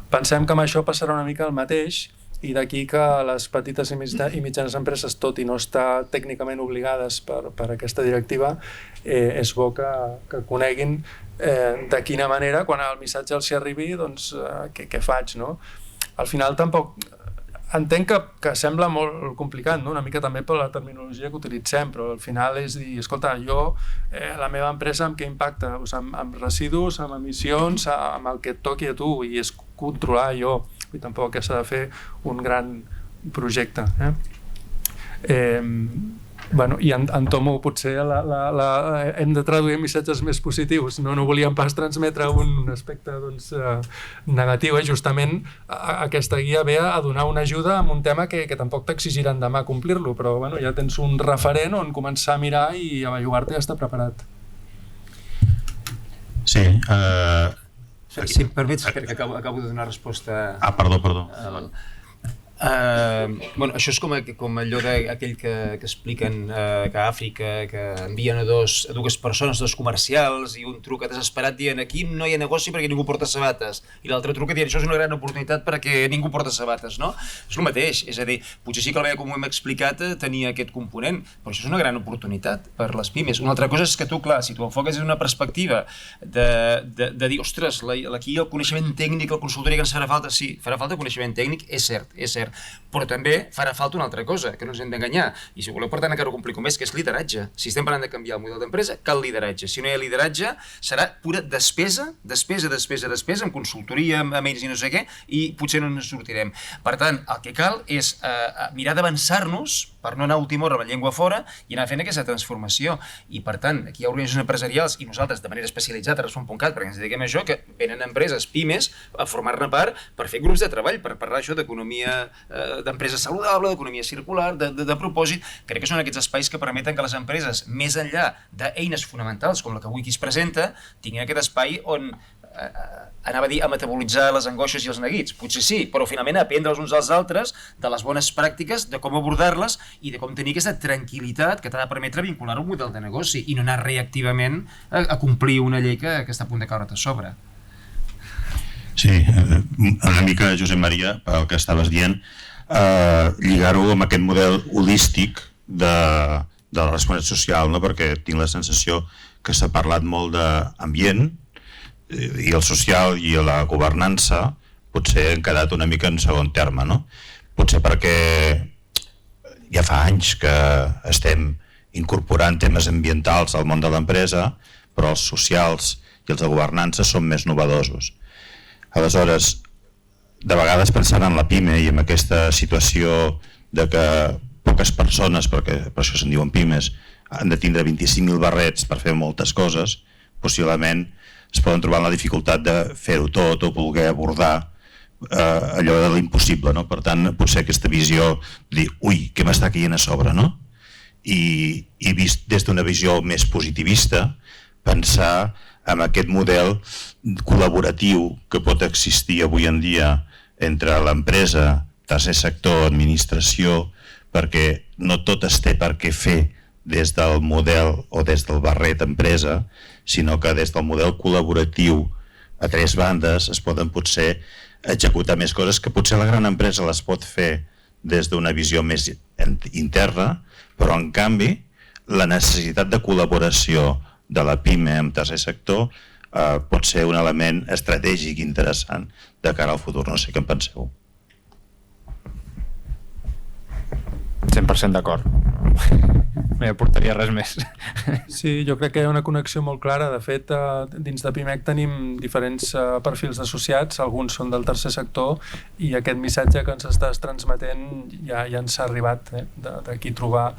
Pensem que amb això passarà una mica el mateix, i d'aquí que les petites i mitjanes empreses, tot i no estar tècnicament obligades per aquesta directiva, és bo que coneguin de quina manera, quan el missatge els arribi, què faig, no? Al final tampoc... Entenc que sembla molt complicat, una mica també per la terminologia que utilitzem, però al final és dir, escolta, la meva empresa amb què impacta? Amb residus, amb emissions, amb el que et toqui a tu, i és controlar allò. I tampoc s'ha de fer un gran projecte. I entomo, potser hem de traduir missatges més positius. No volíem pas transmetre un aspecte negatiu. Justament aquesta guia ve a donar una ajuda en un tema que tampoc t'exigiran demà complir-lo, però ja tens un referent on començar a mirar i a bellugar-te i estar preparat. Sí. Si em permets, perquè acabo de donar resposta... Perdó. Això és com allò d'aquell que expliquen que a Àfrica que envien a dues persones, dos comercials, i un truca desesperat dient aquí no hi ha negoci perquè ningú porta sabates, i l'altre truca dient això és una gran oportunitat perquè ningú porta sabates, no? És el mateix, és a dir, potser sí que la manera com ho hem explicat tenia aquest component, però això és una gran oportunitat per les pimes. Una altra cosa és que tu, clar, si tu enfoques des d'una perspectiva de dir, ostres, aquí el coneixement tècnic, la consultoria que ens farà falta, sí, farà falta coneixement tècnic, és cert, però també farà falta una altra cosa, que no ens hem d'enganyar, i si voleu per tant encara ho complico més, que és lideratge. Si estem parlant de canviar el model d'empresa, cal lideratge. Si no hi ha lideratge, serà pura despesa, amb consultoria, amb ells i no sé què, i potser no ens sortirem. Per tant, el que cal és mirar d'avançar-nos per no anar a última hora amb la llengua fora i anar fent aquesta transformació. I per tant, aquí hi ha organitzacions empresarials i nosaltres de manera especialitzada a Respon.cat, perquè ens dediquem a això, que venen empreses, pimes, a formar-ne part per fer grups de treball, per parlar això d'economia, d'empresa saludable, d'economia circular, de propòsit. Crec que són aquests espais que permeten que les empreses, més enllà d'eines fonamentals com la que avui aquí es presenta, tinguin aquest espai on anava a dir, a metabolitzar les angoixes i els neguits. Potser sí, però finalment aprendre els uns als altres de les bones pràctiques, de com abordar-les i de com tenir aquesta tranquil·litat que t'ha de permetre vincular un model de negoci i no anar reactivament a complir una llei que està a punt de caure't a sobre. Sí, una mica, Josep Maria, pel que estaves dient, lligar-ho amb aquest model holístic de la responsabilitat social, no? Perquè tinc la sensació que s'ha parlat molt d'ambient i el social i la governança potser han quedat una mica en segon terme, no? Potser perquè ja fa anys que estem incorporant temes ambientals al món de l'empresa, però els socials i els de governança són més novedosos. Aleshores, de vegades pensant en la PIME i en aquesta situació de que poques persones, perquè per això se'n diuen PIMEs, han de tindre 25.000 barrets per fer moltes coses, possiblement es poden trobar en la dificultat de fer-ho tot o voler abordar allò de l'impossible, no? Per tant, potser aquesta visió de dir, ui, què m'està caient a sobre, no? I vist des d'una visió més positivista, pensar en aquest model col·laboratiu que pot existir avui en dia entre l'empresa, tercer sector, administració, perquè no tot es té per què fer des del model o des del barret empresa, sinó que des del model col·laboratiu a tres bandes es poden potser executar més coses que potser la gran empresa les pot fer des d'una visió més interna, però en canvi la necessitat de col·laboració de la PIME amb tercer sector pot ser un element estratègic interessant de cara al futur. No sé què en penseu. 100% d'acord. No hi aportaria res més. Sí, jo crec que hi ha una connexió molt clara. De fet, dins de PIMEC tenim diferents perfils d'associats, alguns són del tercer sector i aquest missatge que ens estàs transmetent ja ens ha arribat, d'aquí trobar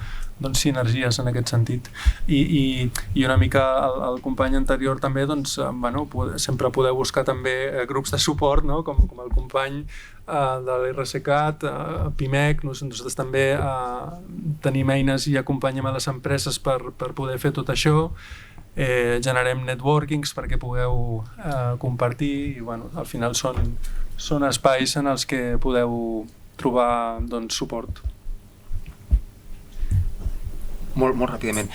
sinergies en aquest sentit. I una mica el company anterior també, sempre podeu buscar també grups de suport, com el company de l'RSCAT, PIMEC. Nosaltres també tenim eines i acompanyem a les empreses per poder fer tot això. Generem networkings perquè pugueu compartir i al final són espais en els que podeu trobar suport. Molt ràpidament.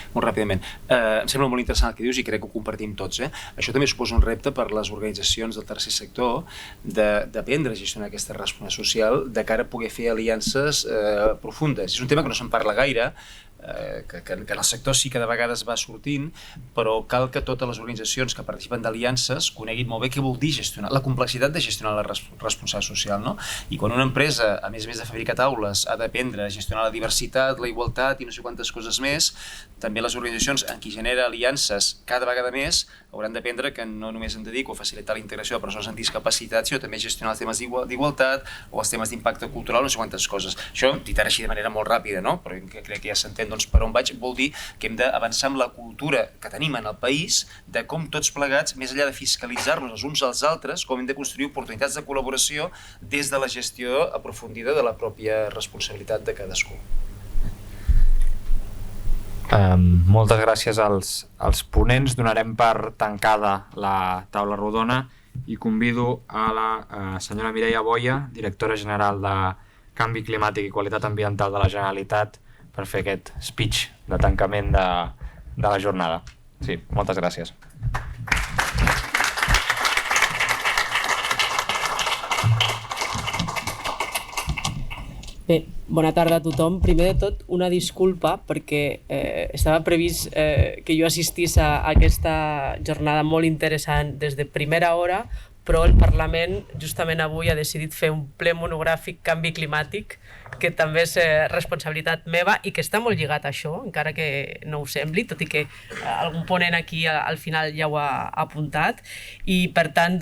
Em sembla molt interessant el que dius i crec que ho compartim tots. Això també suposa un repte per les organitzacions del tercer sector d'aprendre a gestionar aquesta responsabilitat social de cara a poder fer aliances profundes. És un tema que no se'n parla gaire, que en el sector sí que de vegades va sortint, però cal que totes les organitzacions que participen d'aliances coneguin molt bé què vol dir gestionar, la complexitat de gestionar la responsabilitat social, no? I quan una empresa, a més de fabricar taules, ha d'aprendre a gestionar la diversitat, la igualtat i no sé quantes coses més, també les organitzacions en qui genera aliances cada vegada més hauran d'aprendre que no només em dedico a facilitar la integració de persones amb discapacitat, sinó també gestionar els temes d'igualtat o els temes d'impacte cultural, no sé quantes coses. Això, dit ara així de manera molt ràpida, no? Però crec que ja s'entén per on vaig. Vol dir que hem d'avançar amb la cultura que tenim en el país de com tots plegats, més enllà de fiscalitzar-nos els uns als altres, com hem de construir oportunitats de col·laboració des de la gestió aprofundida de la pròpia responsabilitat de cadascú. Moltes gràcies als ponents. Donarem per tancada la taula rodona i convido a la senyora Mireia Boia, directora general de Canvi Climàtic i Qualitat Ambiental de la Generalitat, per fer aquest speech de tancament de la jornada. Sí, moltes gràcies. Bé, bona tarda a tothom. Primer de tot, una disculpa perquè estava previst que jo assistís a aquesta jornada molt interessant des de primera hora, però el Parlament justament avui ha decidit fer un ple monogràfic canvi climàtic, que també és responsabilitat meva i que està molt lligat a això, encara que no ho sembli, tot i que algun ponent aquí al final ja ho ha apuntat, i per tant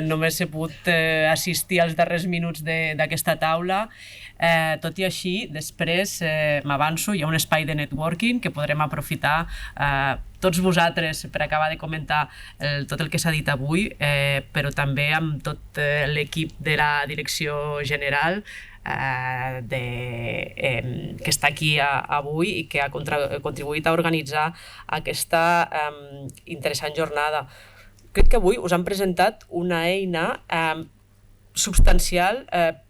només he pogut assistir als darrers minuts d'aquesta taula. Tot i així, després m'avanço, hi ha un espai de networking que podrem aprofitar tots vosaltres per acabar de comentar tot el que s'ha dit avui, però també amb tot l'equip de la Direcció General que està aquí avui i que ha contribuït a organitzar aquesta interessant jornada. crec que avui us han presentat una eina substancial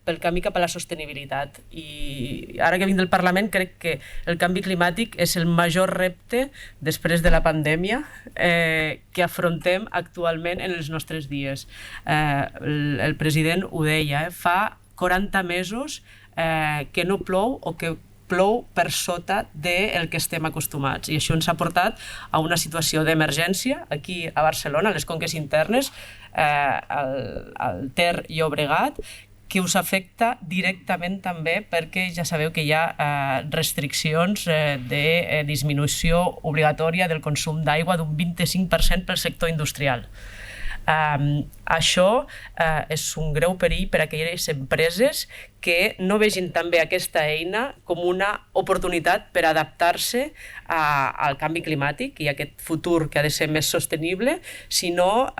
pel canvi cap a la sostenibilitat, i ara que vinc del Parlament crec que el canvi climàtic és el major repte després de la pandèmia que afrontem actualment en els nostres dies. El president ho deia, fa 40 mesos que no plou o que plou per sota del que estem acostumats, i això ens ha portat a una situació d'emergència aquí a Barcelona, a les conques internes, al Ter Llobregat, que us afecta directament també perquè ja sabeu que hi ha restriccions de disminució obligatòria del consum d'aigua d'un 25% pel sector industrial. Això és un greu perill per a aquelles empreses que no vegin també aquesta eina com una oportunitat per adaptar-se al canvi climàtic i a aquest futur que ha de ser més sostenible, sinó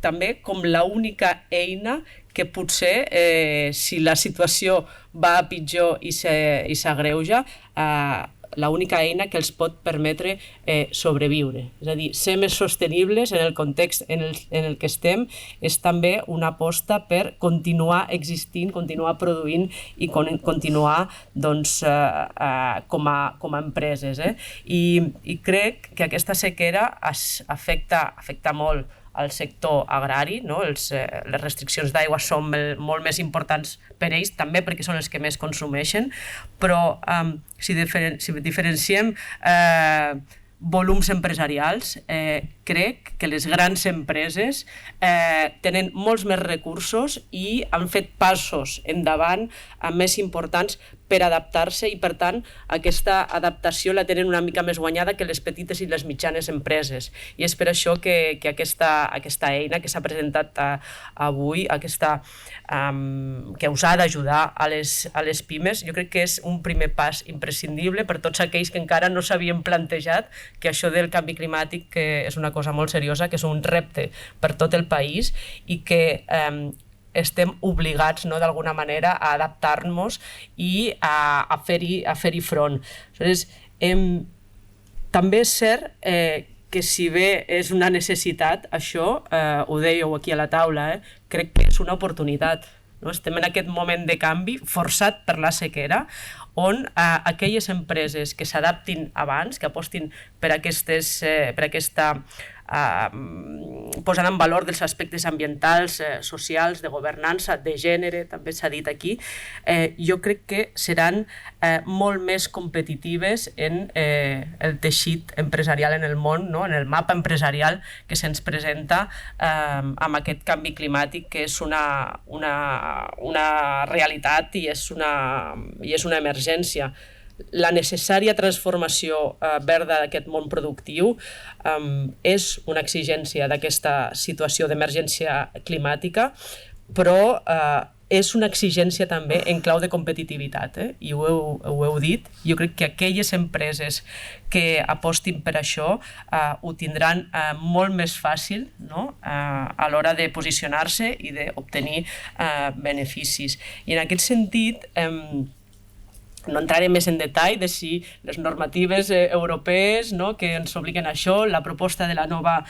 també com l'única eina que potser, si la situació va a pitjor i s'agreuja, l'única eina que els pot permetre sobreviure. És a dir, ser més sostenibles en el context en el que estem és també una aposta per continuar existint, continuar produint i continuar com a empreses. I crec que aquesta sequera afecta molt al sector agrari, les restriccions d'aigua són molt més importants per ells, també perquè són els que més consumeixen, però si diferenciem volums empresarials, crec que les grans empreses tenen molts més recursos i han fet passos endavant més importants per adaptar-se, i per tant aquesta adaptació la tenen una mica més guanyada que les petites i les mitjanes empreses, i és per això que aquesta eina que s'ha presentat avui, que us ha d'ajudar a les pimes, jo crec que és un primer pas imprescindible per tots aquells que encara no s'havien plantejat que això del canvi climàtic és una cosa molt seriosa, que és un repte per tot el país i que estem obligats d'alguna manera a adaptar-nos i a fer-hi front. Aleshores, també és cert que si bé és una necessitat, això, ho dèieu aquí a la taula, crec que és una oportunitat. Estem en aquest moment de canvi forçat per la sequera, on aquelles empreses que s'adaptin abans, que apostin per aquesta posant en valor dels aspectes ambientals, socials, de governança, de gènere, també s'ha dit aquí, jo crec que seran molt més competitives en el teixit empresarial en el món, en el mapa empresarial que se'ns presenta amb aquest canvi climàtic, que és una realitat i és una emergència. La necessària transformació verda d'aquest món productiu és una exigència d'aquesta situació d'emergència climàtica, però és una exigència també en clau de competitivitat, i ho heu dit. Jo crec que aquelles empreses que apostin per això ho tindran molt més fàcil a l'hora de posicionar-se i d'obtenir beneficis. I en aquest sentit, no entraré més en detall de si les normatives europees que ens obliguen a això, la proposta de la nova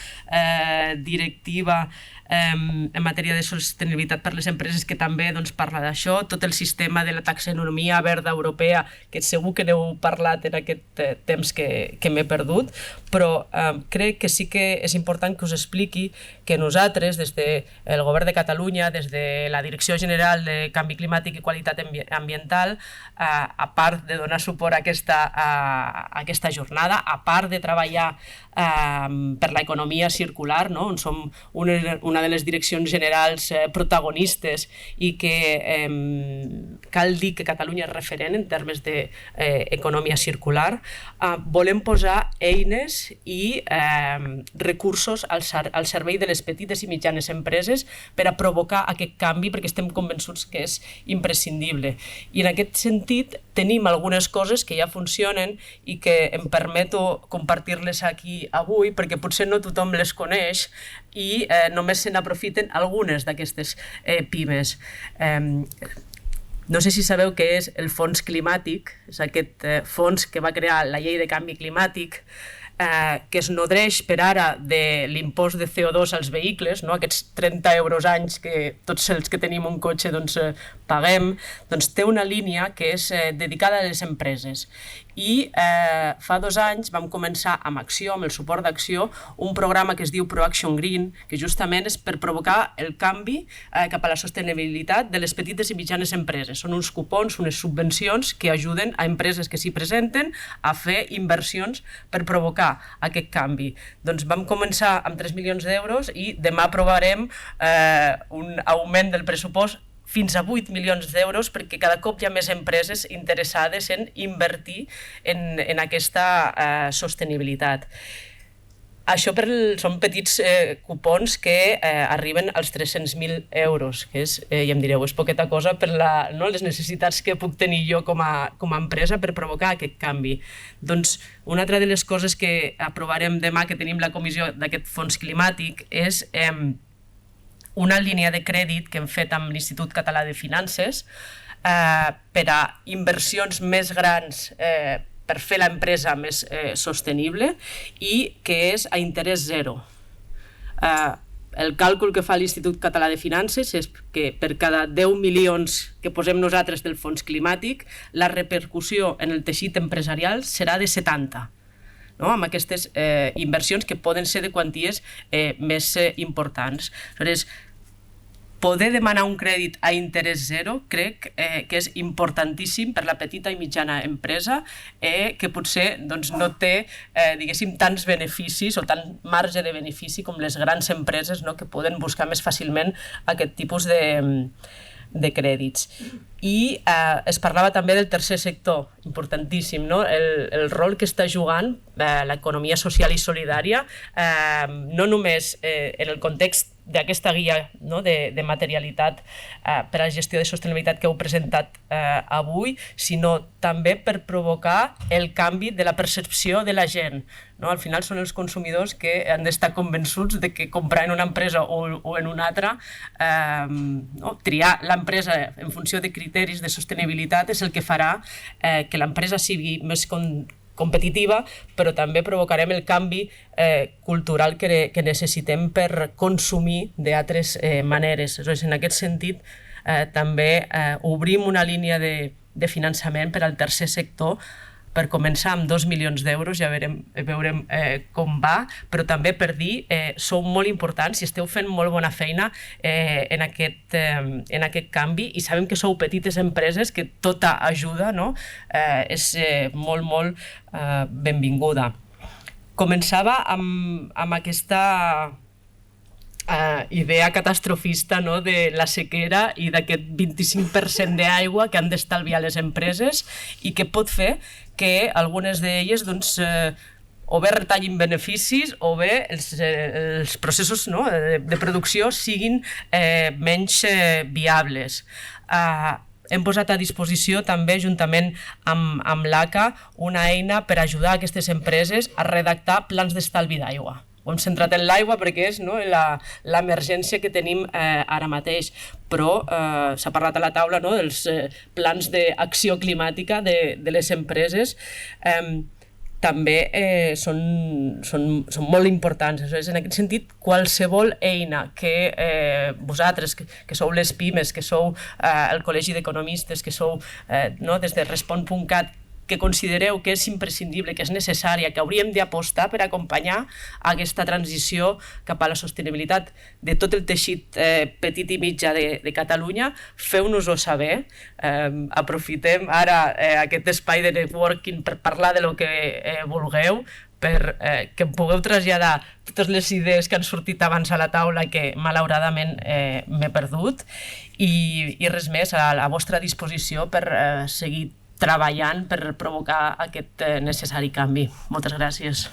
directiva en matèria de sostenibilitat per les empreses, que també parla d'això, tot el sistema de la taxonomia verda europea, que segur que n'heu parlat en aquest temps que m'he perdut, però crec que sí que és important que us expliqui que nosaltres, des del Govern de Catalunya, des de la Direcció General de Canvi Climàtic i Qualitat Ambiental, a part de donar suport a aquesta jornada, a part de treballar per l'economia circular, on som una de les direccions generals protagonistes i que cal dir que Catalunya és referent en termes d'economia circular, volem posar eines i recursos al servei de les petites i mitjanes empreses per a provocar aquest canvi, perquè estem convençuts que és imprescindible. I en aquest sentit tenim algunes coses que ja funcionen i que em permeto compartir-les aquí avui, perquè potser no tothom les coneix i només se n'aprofiten algunes d'aquestes pimes. No sé si sabeu què és el fons climàtic, és aquest fons que va crear la llei de canvi climàtic, que es nodreix per ara de l'impost de CO2 als vehicles, no? Aquests 30 euros anys que tots els que tenim un cotxe paguem, doncs té una línia que és dedicada a les empreses. I fa 2 anys vam començar amb Acció, amb el suport d'Acció, un programa que es diu ProAction Green, que justament és per provocar el canvi cap a la sostenibilitat de les petites i mitjanes empreses. Són uns cupons, unes subvencions que ajuden a empreses que s'hi presenten a fer inversions per provocar aquest canvi. Doncs vam començar amb 3 milions d'euros i demà aprovarem un augment del pressupost fins a 8 milions d'euros perquè cada cop hi ha més empreses interessades en invertir en aquesta sostenibilitat. Això són petits cupons que arriben als 300.000 euros, que és, ja em direu, és poqueta cosa per les necessitats que puc tenir jo com a empresa per provocar aquest canvi. Doncs una altra de les coses que aprovarem demà, que tenim la comissió d'aquest fons climàtic, és una línia de crèdit que hem fet amb l'Institut Català de Finances per a inversions més grans per fer l'empresa més sostenible i que és a interès zero. El càlcul que fa l'Institut Català de Finances és que per cada 10 milions que posem nosaltres del fons climàtic, la repercussió en el teixit empresarial serà de 70. Amb aquestes inversions que poden ser de quanties més importants. Aleshores, poder demanar un crèdit a interès zero crec que és importantíssim per la petita i mitjana empresa que potser no té tants beneficis o tant marge de benefici com les grans empreses que poden buscar més fàcilment aquest tipus de crèdits. I es parlava també del tercer sector, importantíssim, el rol que està jugant l'economia social i solidària, no només en el context d'aquesta guia de materialitat per a la gestió de sostenibilitat que heu presentat avui, sinó també per provocar el canvi de la percepció de la gent. Al final són els consumidors que han d'estar convençuts de que comprar en una empresa o en una altra, triar l'empresa en funció de criteris de sostenibilitat és el que farà que l'empresa sigui més competitiva, però també provocarem el canvi cultural que necessitem per consumir d'altres maneres. En aquest sentit, també obrim una línia de finançament per al tercer sector per començar amb 2 milions d'euros, ja veurem com va, però també per dir, sou molt importants i esteu fent molt bona feina en aquest canvi i sabem que sou petites empreses que tota ajuda és molt, molt benvinguda. Començava amb aquesta idea catastrofista de la sequera i d'aquest 25% d'aigua que han d'estalviar les empreses i que pot fer que algunes d'elles o bé retallin beneficis o bé els processos de producció siguin menys viables. Hem posat a disposició també, juntament amb l'ACA, una eina per ajudar aquestes empreses a redactar plans d'estalvi d'aigua. Ho hem centrat en l'aigua perquè és l'emergència que tenim ara mateix, però s'ha parlat a la taula dels plans d'acció climàtica de les empreses. També són molt importants. En aquest sentit, qualsevol eina que vosaltres, que sou les pimes, que sou el Col·legi d'Economistes, que sou des de Respon.cat, que considereu que és imprescindible, que és necessària, que hauríem d'apostar per acompanyar aquesta transició cap a la sostenibilitat de tot el teixit petit i mitjà de Catalunya, feu-nos-ho saber. Aprofitem ara aquest espai de networking per parlar de lo que vulgueu, que em pugueu traslladar totes les idees que han sortit abans a la taula i que malauradament m'he perdut, i res més, a la vostra disposició per seguir treballant per provocar aquest necessari canvi. Moltes gràcies.